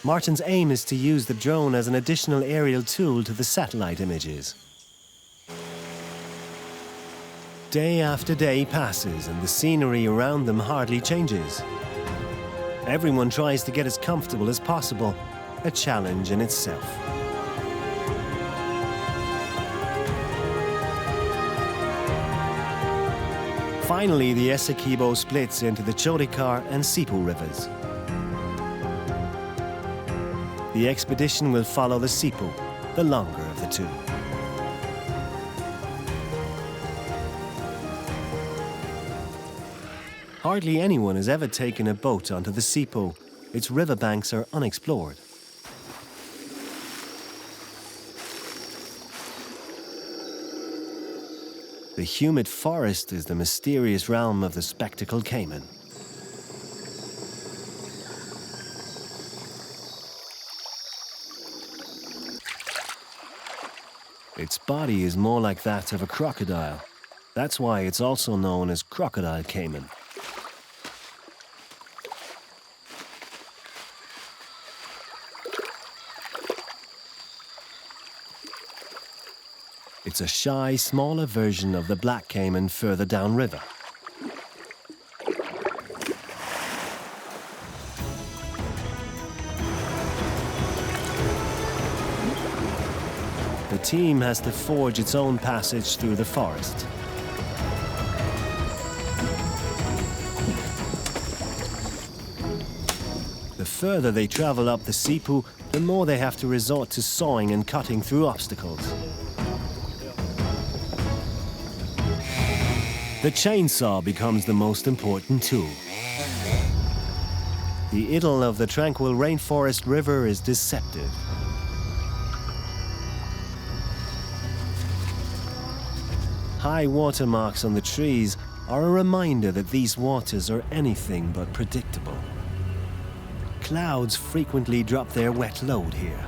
Martin's aim is to use the drone as an additional aerial tool to the satellite images. Day after day passes and the scenery around them hardly changes. Everyone tries to get as comfortable as possible, a challenge in itself. Finally, the Essequibo splits into the Chorikar and Sipo rivers. The expedition will follow the Sipo, the longer of the two. Hardly anyone has ever taken a boat onto the Sipo. Its riverbanks are unexplored. The humid forest is the mysterious realm of the spectacled caiman. Its body is more like that of a crocodile. That's why it's also known as crocodile caiman. It's a shy, smaller version of the black caiman further downriver. The team has to forge its own passage through the forest. The further they travel up the Sipo, the more they have to resort to sawing and cutting through obstacles. The chainsaw becomes the most important tool. The idyll of the tranquil rainforest river is deceptive. High water marks on the trees are a reminder that these waters are anything but predictable. Clouds frequently drop their wet load here.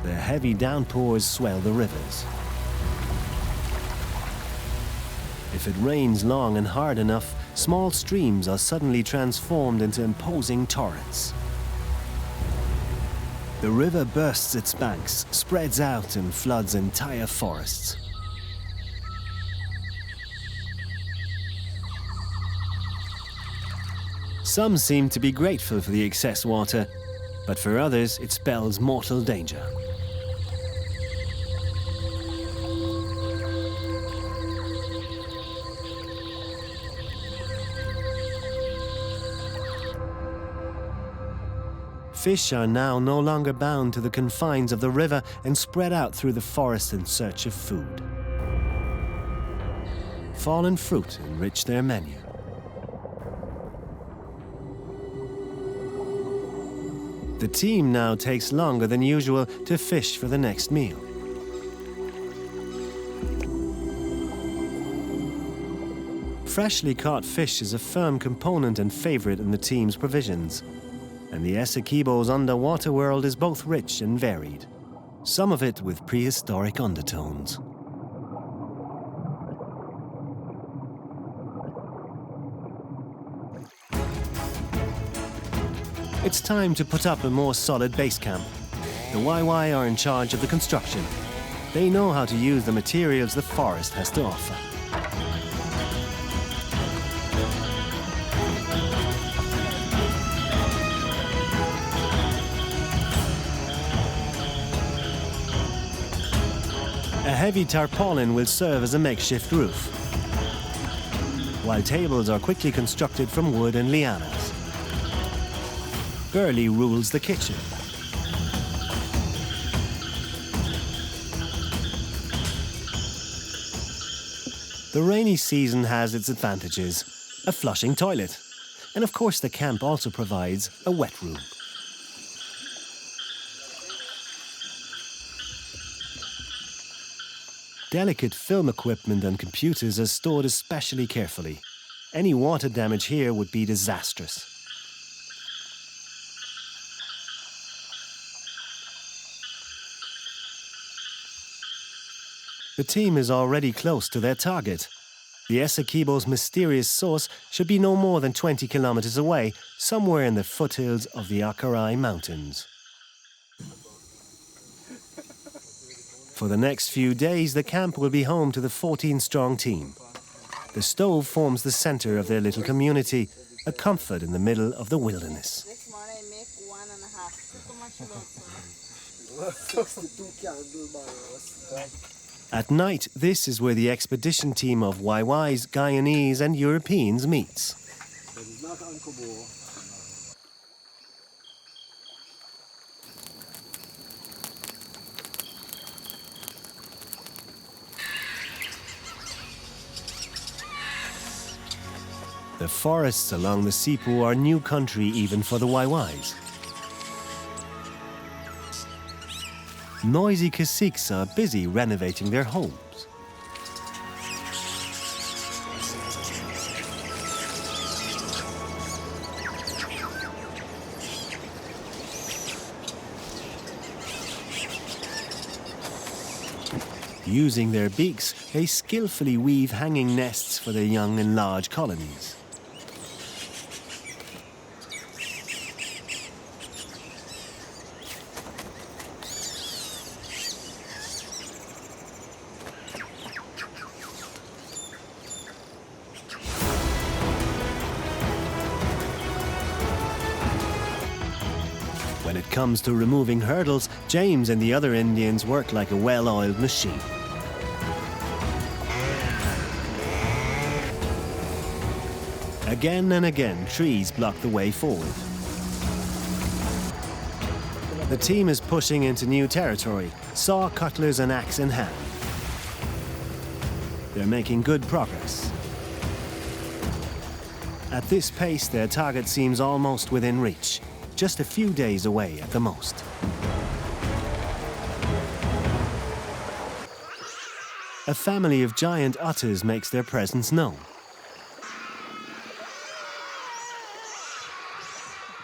The heavy downpours swell the rivers. If it rains long and hard enough, small streams are suddenly transformed into imposing torrents. The river bursts its banks, spreads out and floods entire forests. Some seem to be grateful for the excess water, but for others it spells mortal danger. Fish are now no longer bound to the confines of the river and spread out through the forest in search of food. Fallen fruit enrich their menu. The team now takes longer than usual to fish for the next meal. Freshly caught fish is a firm component and favorite in the team's provisions. And the Essequibo's underwater world is both rich and varied, some of it with prehistoric undertones. It's time to put up a more solid base camp. The YY are in charge of the construction. They know how to use the materials the forest has to offer. A heavy tarpaulin will serve as a makeshift roof, while tables are quickly constructed from wood and lianas. Burley rules the kitchen. The rainy season has its advantages. A flushing toilet. And of course the camp also provides a wet room. Delicate film equipment and computers are stored especially carefully. Any water damage here would be disastrous. The team is already close to their target. The Essequibo's mysterious source should be no more than 20 kilometers away, somewhere in the foothills of the Acarai Mountains. For the next few days, the camp will be home to the 14-strong team. The stove forms the center of their little community, a comfort in the middle of the wilderness. Next morning I make 1.5. At night, this is where the expedition team of YYs, Guyanese and Europeans meets. The forests along the Sipu are new country even for the YYs. Noisy caciques are busy renovating their homes. Using their beaks, they skillfully weave hanging nests for their young and large colonies. When it comes to removing hurdles, James and the other Indians work like a well-oiled machine. Again and again, trees block the way forward. The team is pushing into new territory, saw, cutlers and axe in hand. They're making good progress. At this pace, their target seems almost within reach, just a few days away at the most. a family of giant otters makes their presence known.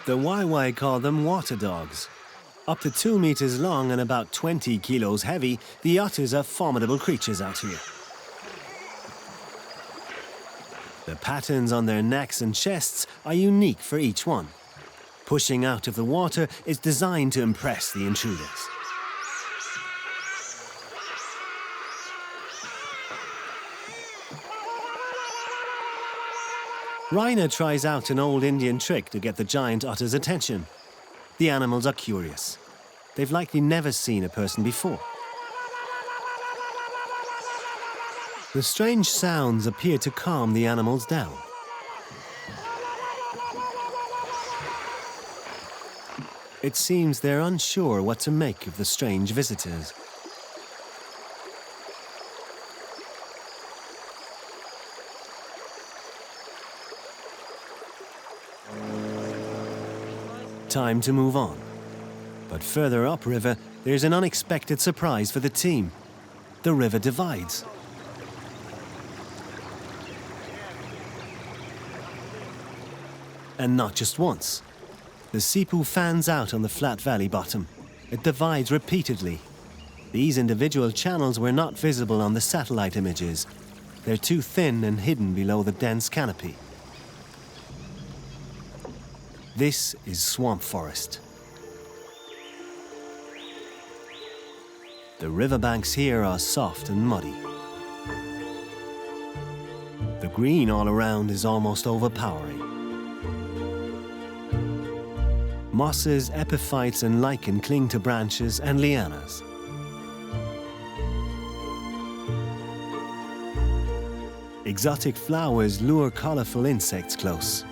The Wai call them water dogs. Up to 2 meters long and about 20 kilos heavy, the otters are formidable creatures out here. The patterns on their necks and chests are unique for each one. Pushing out of the water is designed to impress the intruders. Raina tries out an old Indian trick to get the giant otter's attention. The animals are curious. They've likely never seen a person before. The strange sounds appear to calm the animals down. It seems they're unsure what to make of the strange visitors. Time to move on. But further upriver, there's an unexpected surprise for the team. The river divides. And not just once. The Sipu fans out on the flat valley bottom. It divides repeatedly. These individual channels were not visible on the satellite images. They're too thin and hidden below the dense canopy. This is swamp forest. The riverbanks here are soft and muddy. The green all around is almost overpowering. Mosses, epiphytes and lichen cling to branches and lianas. Exotic flowers lure colorful insects close.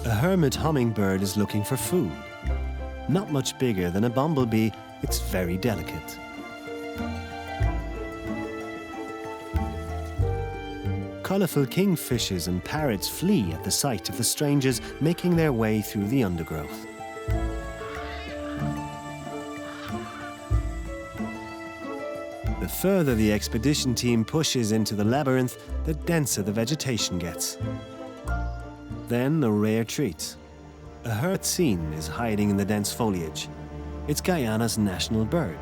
A hermit hummingbird is looking for food. Not much bigger than a bumblebee, it's very delicate. Colorful kingfishers and parrots flee at the sight of the strangers making their way through the undergrowth. The further the expedition team pushes into the labyrinth, the denser the vegetation gets. Then a rare treat. A hertzine is hiding in the dense foliage. It's Guyana's national bird.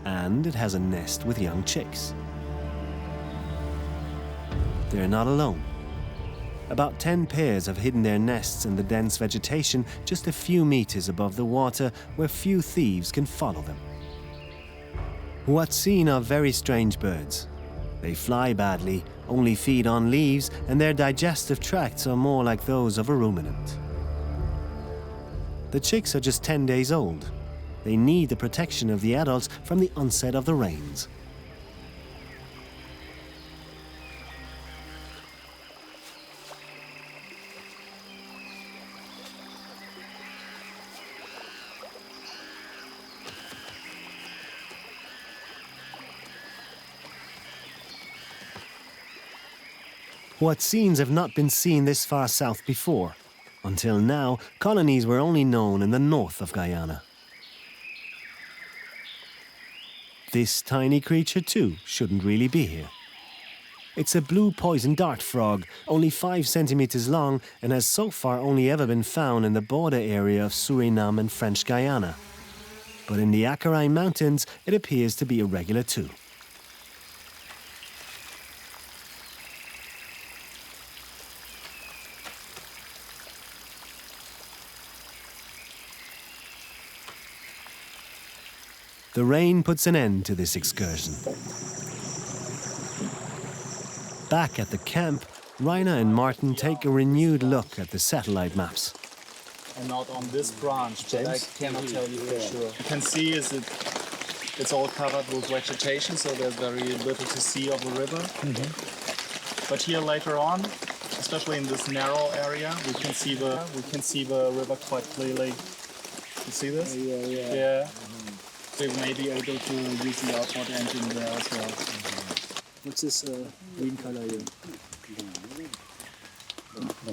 And it has a nest with young chicks. They're not alone. About 10 pairs have hidden their nests in the dense vegetation just a few meters above the water where few thieves can follow them. Huatzin are very strange birds. They fly badly, only feed on leaves, and their digestive tracts are more like those of a ruminant. The chicks are just 10 days old. They need the protection of the adults from the onset of the rains. Huatzins have not been seen this far south before. Until now, colonies were only known in the north of Guyana. This tiny creature, too, shouldn't really be here. It's a blue poison dart frog, only 5 centimeters long, and has so far only ever been found in the border area of Suriname and French Guyana. But in the Acarai Mountains, it appears to be irregular too. The rain puts an end to this excursion. Back at the camp, Raina and Martin take a renewed look at the satellite maps. And not on this branch, but I cannot tell you for sure. You can see it's all covered with vegetation, so there's very little to see of the river. But here later on, especially in this narrow area, we can see the river quite clearly. You see this? Yeah. We may be able to use the outboard engine there as well. What's this green color here?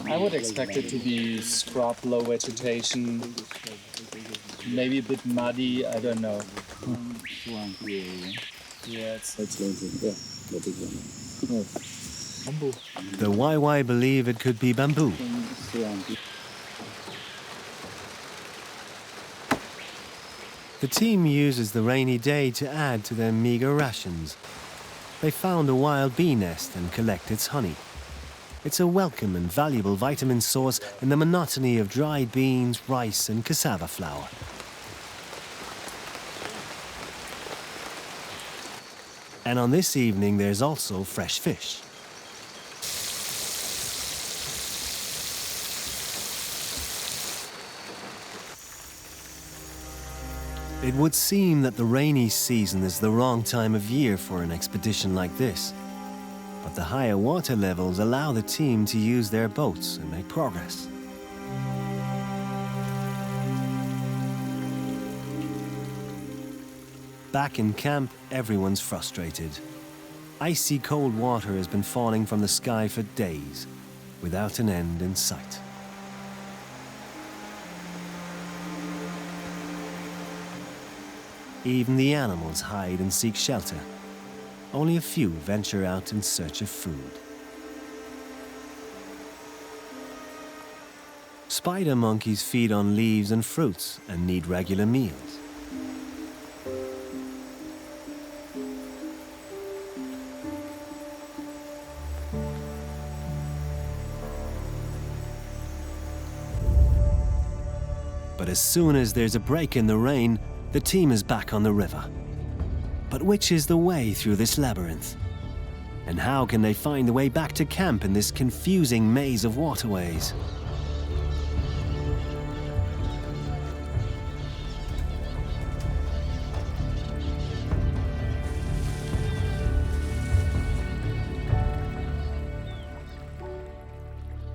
I would expect it to be scrub, low vegetation, maybe a bit muddy, I don't know. Yeah, it's going to, yeah, that is one. Oh. Bamboo. The YY believe it could be bamboo. The team uses the rainy day to add to their meager rations. They found a wild bee nest and collect its honey. It's a welcome and valuable vitamin source in the monotony of dried beans, rice and cassava flour. And on this evening there's also fresh fish. It would seem that the rainy season is the wrong time of year for an expedition like this. But the higher water levels allow the team to use their boats and make progress. Back in camp, everyone's frustrated. Icy cold water has been falling from the sky for days, without an end in sight. Even the animals hide and seek shelter. Only a few venture out in search of food. Spider monkeys feed on leaves and fruits and need regular meals. But as soon as there's a break in the rain, the team is back on the river. But which is the way through this labyrinth? And how can they find the way back to camp in this confusing maze of waterways?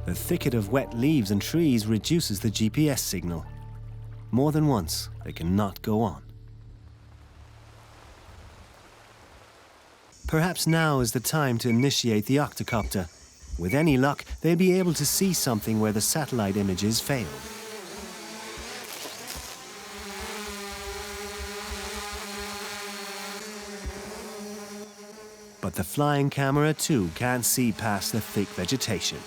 The thicket of wet leaves and trees reduces the GPS signal. More than once, they cannot go on. Perhaps now is the time to initiate the octocopter. With any luck, they'll be able to see something where the satellite images failed. But the flying camera too can't see past the thick vegetation.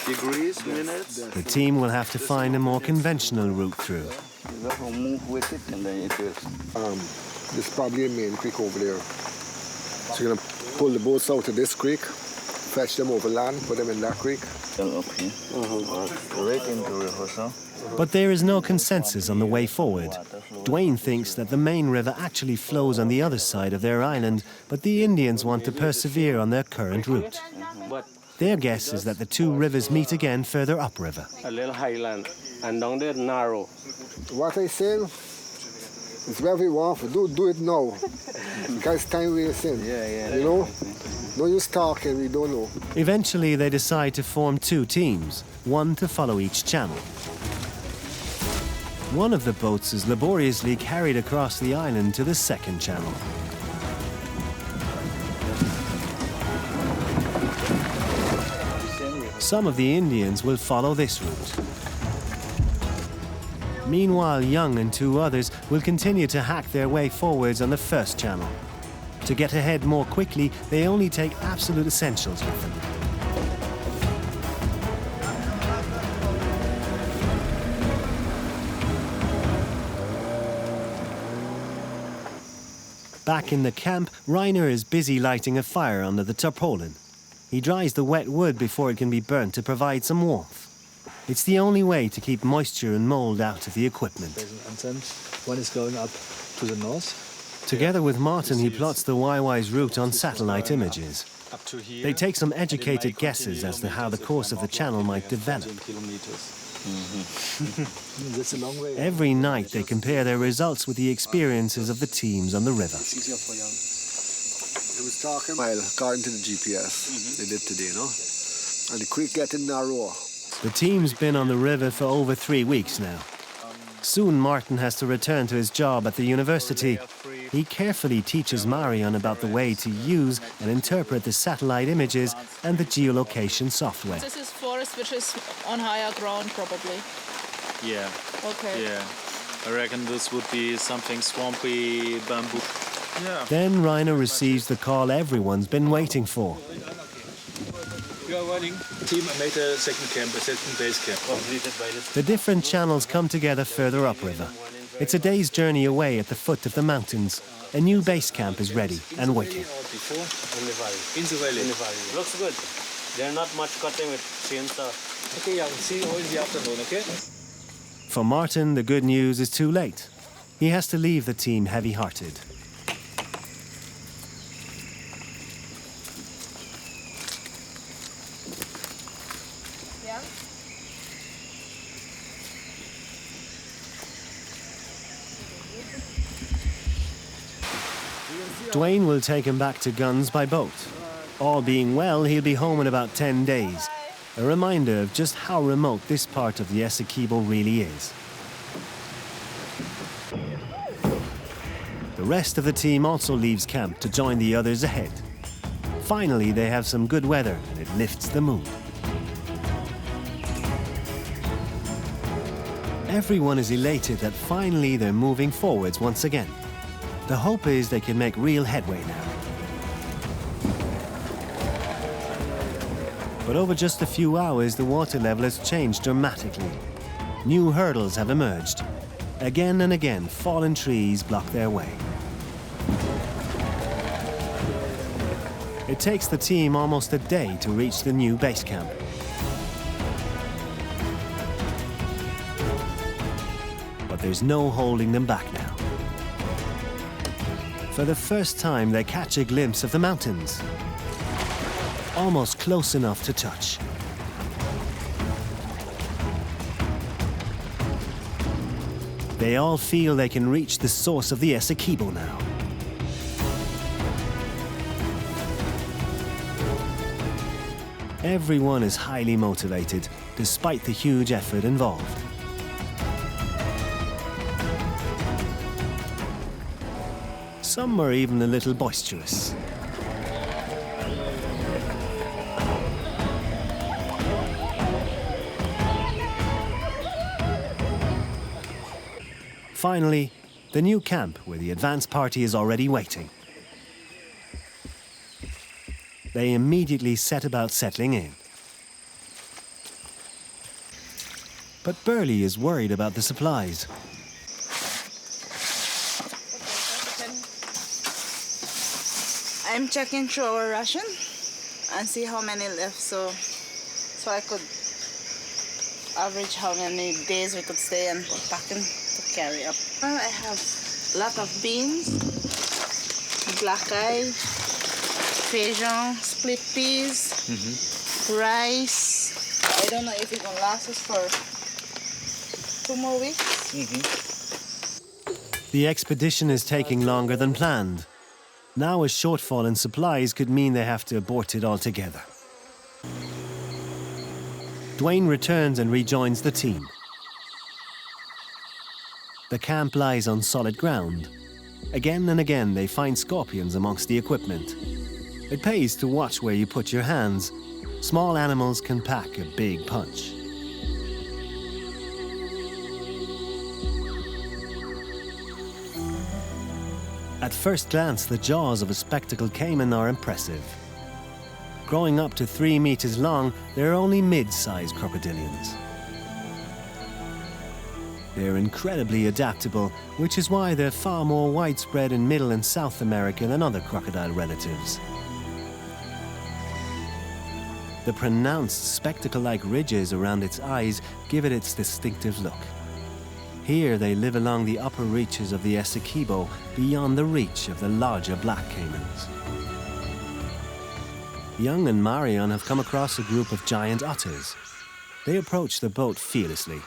Degrees, minutes. The team will have to find a more conventional route through. You have to move with it and then it will. There's probably a main creek over there. So you're gonna pull the boats out of this creek, fetch them over land, put them in that creek. Up here. Right into the river, so. But there is no consensus on the way forward. Dwayne thinks that the main river actually flows on the other side of their island, but the Indians want to persevere on their current route. Their guess is that the two rivers meet again further upriver. A little highland, and down there narrow. What I say is wherever you want to do it now. Because time wasting. You know? No use talking, we don't know. Eventually they decide to form two teams, one to follow each channel. One of the boats is laboriously carried across the island to the second channel. Some of the Indians will follow this route. Meanwhile, Young and two others will continue to hack their way forwards on the first channel. To get ahead more quickly, they only take absolute essentials with them. Back in the camp, Reiner is busy lighting a fire under the tarpaulin. He dries the wet wood before it can be burnt to provide some warmth. It's the only way to keep moisture and mold out of the equipment. One is going up to the north. Together with Martin, he plots the YY's route on satellite images. They take some educated guesses as to how the course of the channel might develop. That's a long way. Every night they compare their results with the experiences of the teams on the river. It was talking mile according to the GPS they did today, no? And the creek getting narrower. The team's been on the river for over 3 weeks now. Soon Martin has to return to his job at the university. He carefully teaches Marion about the way to use and interpret the satellite images and the geolocation software. This is forest which is on higher ground probably. Yeah. Okay. Yeah. I reckon this would be something swampy, bamboo. Yeah. Then Rainer receives the call everyone's been waiting for. You are running. Team made a second camp, a second base camp. The different channels come together further upriver. It's a day's journey away at the foot of the mountains. A new base camp is ready and waiting. In the valley. Looks good. There's not much cutting with chainsaw. Okay, yeah, we'll see you all in the afternoon, okay? For Martin, the good news is too late. He has to leave the team heavy-hearted. Dwayne will take him back to Guns by boat. All being well, he'll be home in about 10 days. A reminder of just how remote this part of the Essequibo really is. The rest of the team also leaves camp to join the others ahead. Finally, they have some good weather and it lifts the mood. Everyone is elated that finally they're moving forwards once again. The hope is they can make real headway now. But over just a few hours, the water level has changed dramatically. New hurdles have emerged. Again and again, fallen trees block their way. It takes the team almost a day to reach the new base camp. But there's no holding them back now. For the first time, they catch a glimpse of the mountains. Almost close enough to touch. They all feel they can reach the source of the Essequibo now. Everyone is highly motivated, despite the huge effort involved. Some are even a little boisterous. Finally, the new camp where the advance party is already waiting. They immediately set about settling in. But Burley is worried about the supplies. I'm checking through our ration and see how many left, so I could average how many days we could stay and packing to carry up. I have a lot of beans, black eye, Feijon, split peas, rice. I don't know if it will last us for 2 more weeks. The expedition is taking longer than planned. Now a shortfall in supplies could mean they have to abort it altogether. Dwayne returns and rejoins the team. The camp lies on solid ground. Again and again they find scorpions amongst the equipment. It pays to watch where you put your hands. Small animals can pack a big punch. At first glance, the jaws of a spectacled caiman are impressive. Growing up to 3 meters long, they're only mid-sized crocodilians. They're incredibly adaptable, which is why they're far more widespread in Middle and South America than other crocodile relatives. The pronounced spectacle-like ridges around its eyes give it its distinctive look. Here they live along the upper reaches of the Essequibo, beyond the reach of the larger black caimans. Young and Marion have come across a group of giant otters. They approach the boat fearlessly.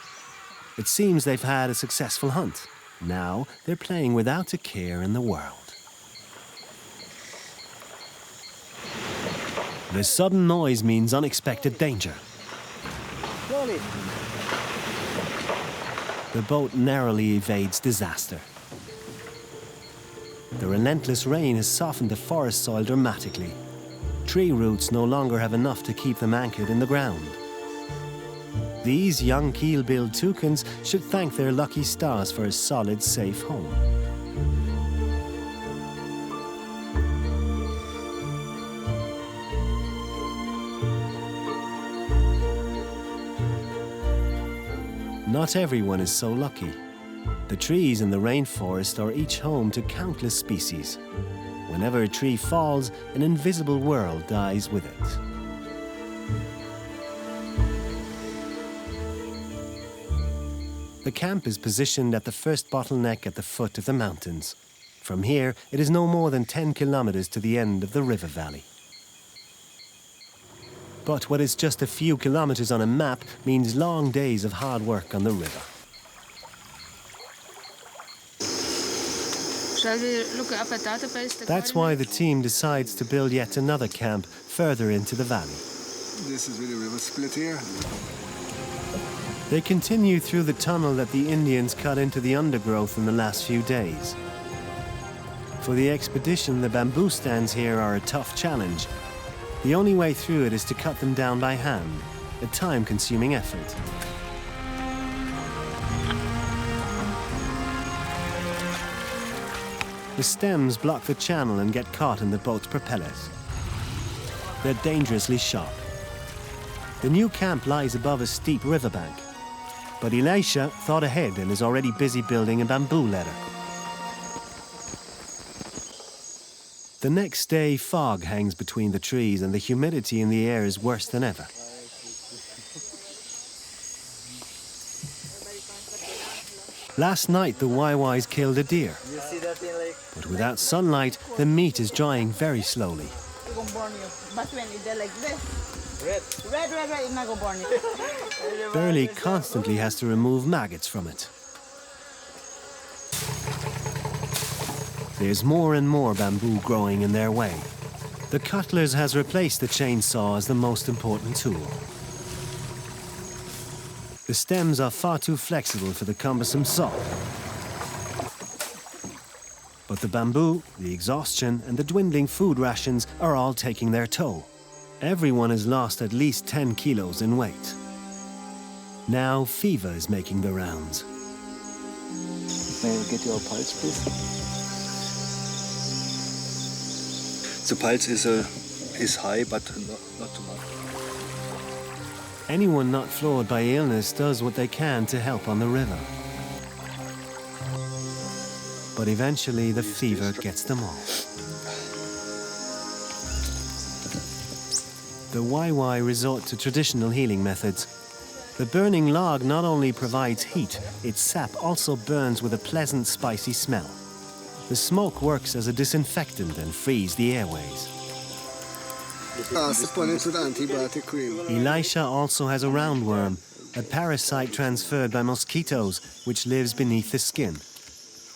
It seems they've had a successful hunt. Now they're playing without a care in the world. The sudden noise means unexpected danger. the boat narrowly evades disaster. The relentless rain has softened the forest soil dramatically. Tree roots no longer have enough to keep them anchored in the ground. These young keel-billed toucans should thank their lucky stars for a solid, safe home. Not everyone is so lucky. The trees in the rainforest are each home to countless species. Whenever a tree falls, an invisible world dies with it. The camp is positioned at the first bottleneck at the foot of the mountains. From here, it is no more than 10 kilometers to the end of the river valley. But what is just a few kilometers on a map means long days of hard work on the river. Shall we look up a database? That's why the team decides to build yet another camp further into the valley. This is where the river split here. They continue through the tunnel that the Indians cut into the undergrowth in the last few days. For the expedition, the bamboo stands here are a tough challenge. The only way through it is to cut them down by hand, a time-consuming effort. The stems block the channel and get caught in the boat's propellers. They're dangerously sharp. The new camp lies above a steep riverbank, but Elisha thought ahead and is already busy building a bamboo ladder. The next day, fog hangs between the trees and the humidity in the air is worse than ever. Last night, the Waiwais killed a deer. But without sunlight, the meat is drying very slowly. Burley constantly has to remove maggots from it. There's more and more bamboo growing in their way. The cutlass has replaced the chainsaw as the most important tool. The stems are far too flexible for the cumbersome saw. But the bamboo, the exhaustion, and the dwindling food rations are all taking their toll. Everyone has lost at least 10 kilos in weight. Now fever is making the rounds. May I get your pulse, please? The pulse is high, but not too much. Anyone not floored by illness does what they can to help on the river. But eventually the fever gets them all. The Waiwai resort to traditional healing methods. The burning log not only provides heat, its sap also burns with a pleasant, spicy smell. The smoke works as a disinfectant and frees the airways. Antibiotic cream. Elisha also has a roundworm, a parasite transferred by mosquitoes, which lives beneath the skin.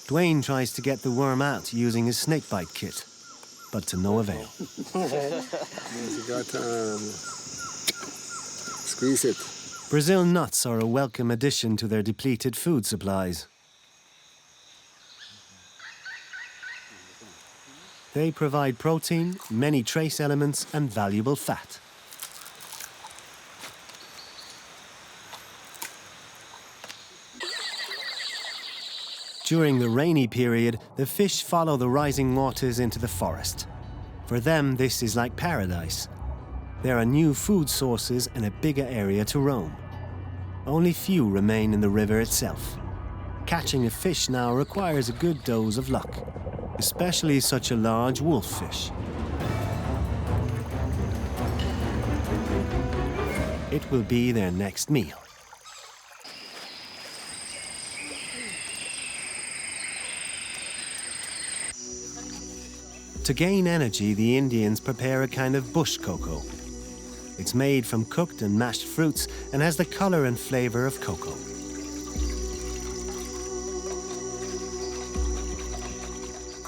Dwayne tries to get the worm out using his snakebite kit, but to no avail. Squeeze it. Brazil nuts are a welcome addition to their depleted food supplies. They provide protein, many trace elements, and valuable fat. During the rainy period, the fish follow the rising waters into the forest. For them, this is like paradise. There are new food sources and a bigger area to roam. Only few remain in the river itself. Catching a fish now requires a good dose of luck, especially such a large wolffish. It will be their next meal. To gain energy, the Indians prepare a kind of bush cocoa. It's made from cooked and mashed fruits and has the color and flavor of cocoa.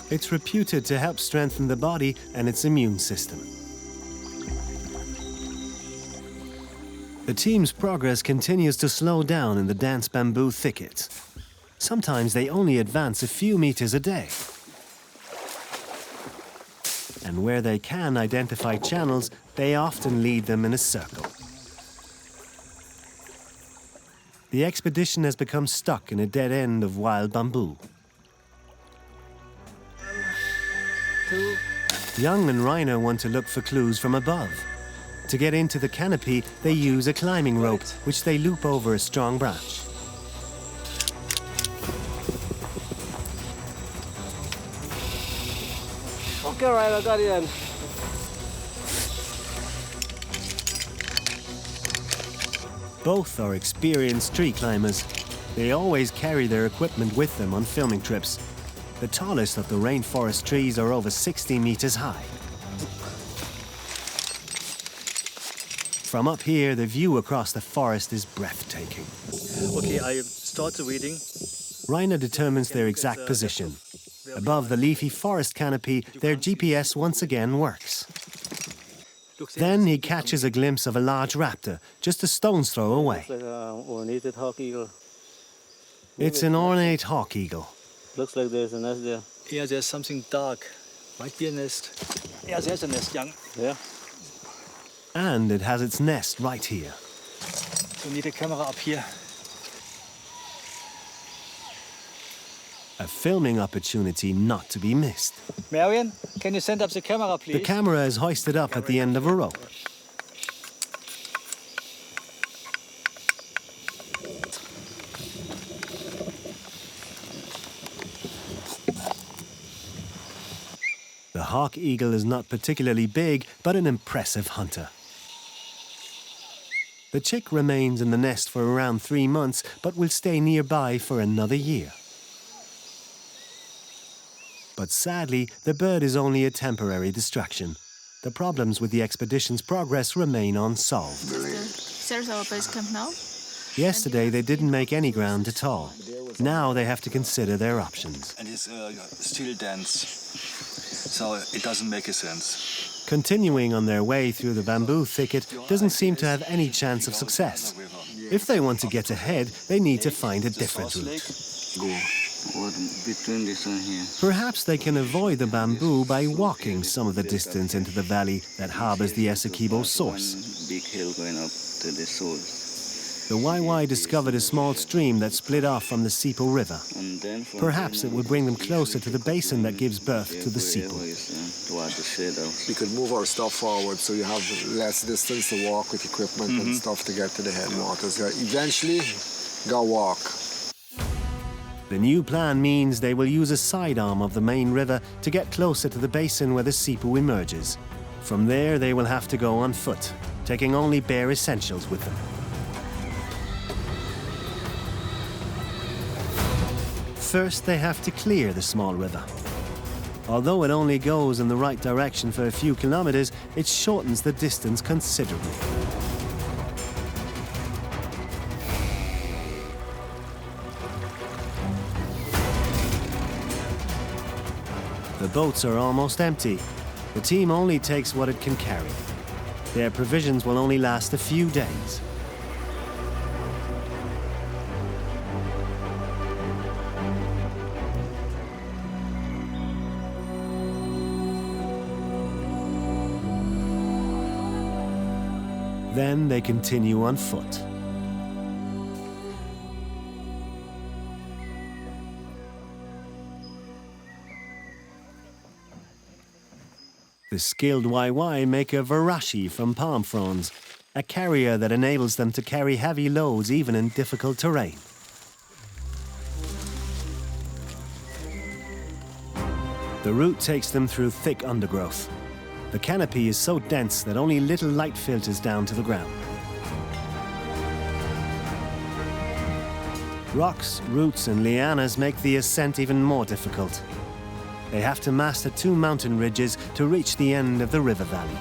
It's reputed to help strengthen the body and its immune system. The team's progress continues to slow down in the dense bamboo thickets. Sometimes they only advance a few meters a day. And where they can identify channels, they often lead them in a circle. The expedition has become stuck in a dead end of wild bamboo. Young and Reiner want to look for clues from above. To get into the canopy, they use a climbing rope, which they loop over a strong branch. Okay, right, I got it in. Both are experienced tree climbers. They always carry their equipment with them on filming trips. The tallest of the rainforest trees are over 60 meters high. From up here, the view across the forest is breathtaking. Okay, I start the reading. Reiner determines their exact position. Above the leafy forest canopy, their GPS once again works. Then he catches a glimpse of a large raptor, just a stone's throw away. Looks like an ornate hawk eagle. It's an ornate hawk eagle. Looks like there's a nest there. Yeah, there's something dark. Might be a nest. Yeah, there's a nest, young. Yeah. And it has its nest right here. So need a camera up here. A filming opportunity not to be missed. Marion, can you send up the camera, please? The camera is hoisted up at the end of a rope. The hawk eagle is not particularly big, but an impressive hunter. The chick remains in the nest for around 3 months, but will stay nearby for another year. But sadly, the bird is only a temporary distraction. The problems with the expedition's progress remain unsolved. There's our base camp now. Yesterday, they didn't make any ground at all. Now they have to consider their options. And it's still dense, so it doesn't make a sense. Continuing on their way through the bamboo thicket doesn't seem to have any chance of success. If they want to get ahead, they need to find a different route. Go. Between this one here. Perhaps they can avoid the bamboo by walking some of the distance into the valley that harbors the Essequibo source. Big hill going up to the source. The YY discovered a small stream that split off from the Essequibo River. Perhaps it would bring them closer to the basin that gives birth to the Essequibo. We could move our stuff forward so you have less distance to walk with equipment and stuff to get to the headwaters. Eventually, go walk. The new plan means they will use a sidearm of the main river to get closer to the basin where the Essequibo emerges. From there, they will have to go on foot, taking only bare essentials with them. First, they have to clear the small river. Although it only goes in the right direction for a few kilometers, it shortens the distance considerably. The boats are almost empty. The team only takes what it can carry. Their provisions will only last a few days. Then they continue on foot. The skilled YY make a varashi from palm fronds, a carrier that enables them to carry heavy loads even in difficult terrain. The route takes them through thick undergrowth. The canopy is so dense that only little light filters down to the ground. Rocks, roots and lianas make the ascent even more difficult. They have to master 2 mountain ridges to reach the end of the river valley.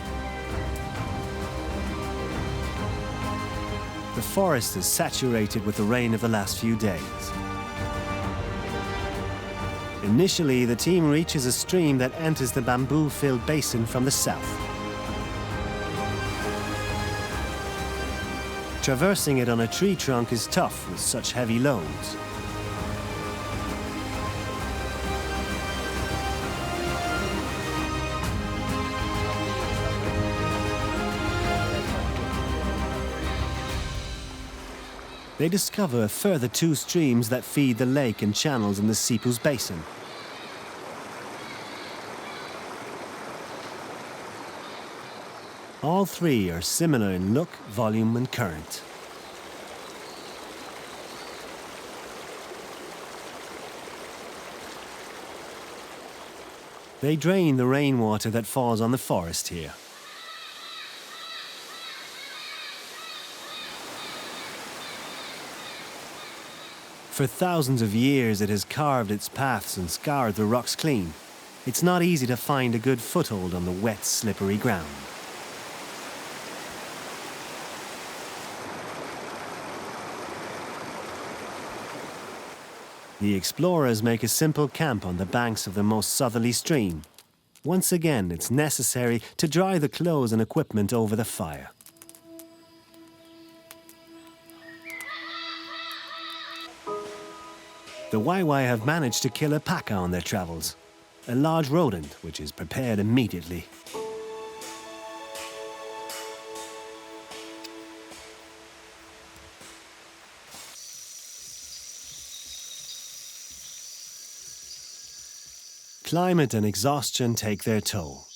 The forest is saturated with the rain of the last few days. Initially, the team reaches a stream that enters the bamboo-filled basin from the south. Traversing it on a tree trunk is tough with such heavy loads. They discover a further 2 streams that feed the lake and channels in the Essequibo basin. All 3 are similar in look, volume and current. They drain the rainwater that falls on the forest here. For thousands of years it has carved its paths and scoured the rocks clean. It's not easy to find a good foothold on the wet, slippery ground. The explorers make a simple camp on the banks of the most southerly stream. Once again, it's necessary to dry the clothes and equipment over the fire. The Wai have managed to kill a paca on their travels, a large rodent which is prepared immediately. Climate and exhaustion take their toll.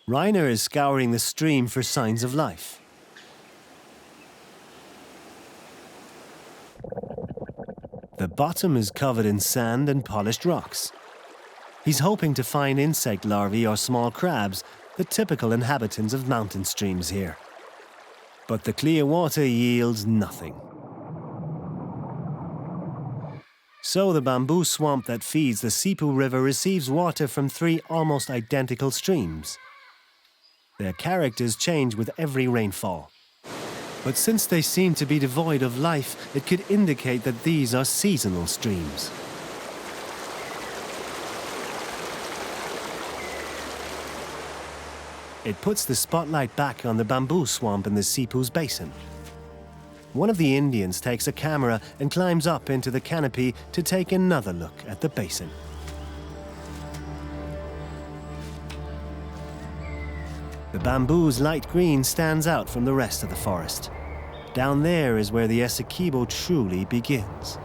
Rainer is scouring the stream for signs of life. The bottom is covered in sand and polished rocks. He's hoping to find insect larvae or small crabs, the typical inhabitants of mountain streams here. But the clear water yields nothing. So the bamboo swamp that feeds the Essequibo River receives water from 3 almost identical streams. Their characters change with every rainfall. But since they seem to be devoid of life, it could indicate that these are seasonal streams. It puts the spotlight back on the bamboo swamp in the Essequibo basin. One of the Indians takes a camera and climbs up into the canopy to take another look at the basin. The bamboo's light green stands out from the rest of the forest. Down there is where the Essequibo truly begins.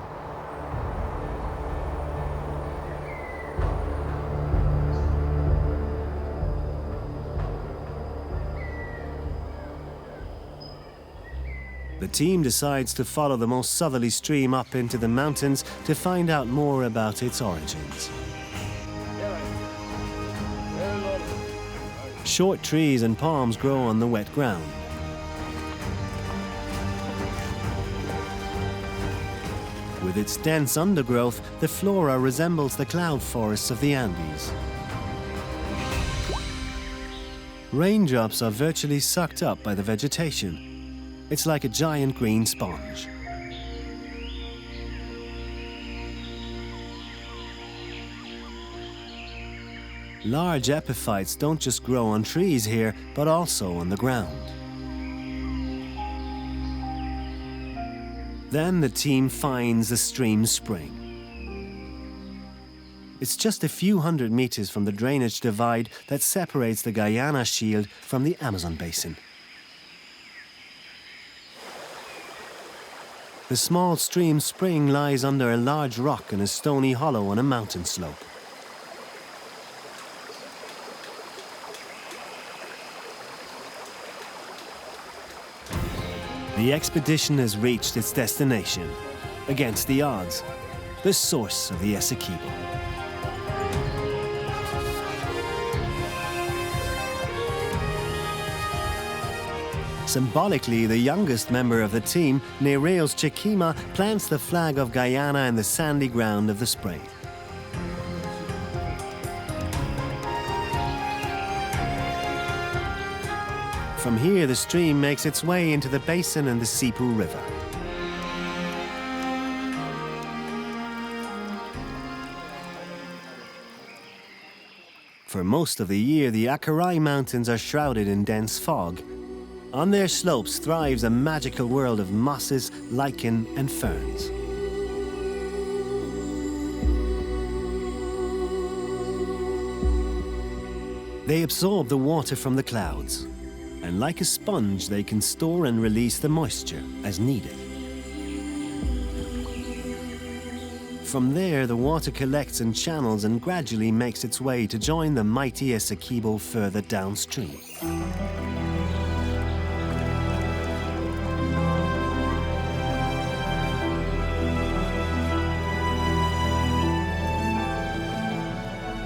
The team decides to follow the most southerly stream up into the mountains to find out more about its origins. Short trees and palms grow on the wet ground. With its dense undergrowth, the flora resembles the cloud forests of the Andes. Raindrops are virtually sucked up by the vegetation. It's like a giant green sponge. Large epiphytes don't just grow on trees here, but also on the ground. Then the team finds the stream spring. It's just a few hundred meters from the drainage divide that separates the Guyana shield from the Amazon basin. The small stream spring lies under a large rock in a stony hollow on a mountain slope. The expedition has reached its destination, against the odds, the source of the Essequibo. Symbolically, the youngest member of the team, Nereus Chikima, plants the flag of Guyana in the sandy ground of the spring. From here, the stream makes its way into the basin and the Essequibo River. For most of the year, the Acarai Mountains are shrouded in dense fog. On their slopes thrives a magical world of mosses, lichen, and ferns. They absorb the water from the clouds, and like a sponge, they can store and release the moisture as needed. From there, the water collects in channels and gradually makes its way to join the mighty Essequibo further downstream.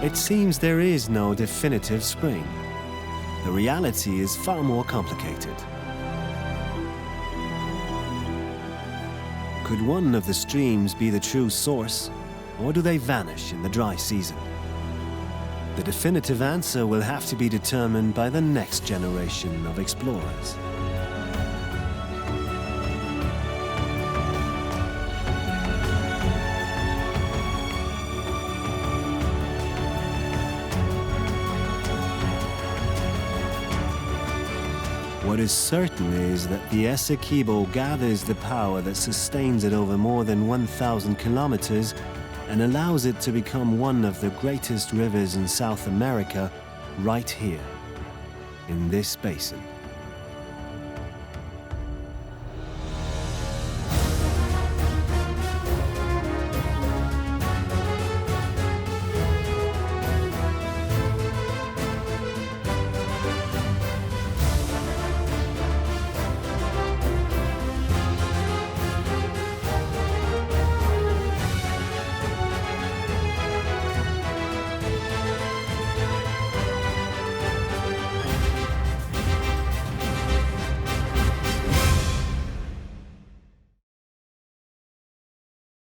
It seems there is no definitive spring. The reality is far more complicated. Could one of the streams be the true source, or do they vanish in the dry season? The definitive answer will have to be determined by the next generation of explorers. What is certain is that the Essequibo gathers the power that sustains it over more than 1,000 kilometers and allows it to become one of the greatest rivers in South America right here, in this basin.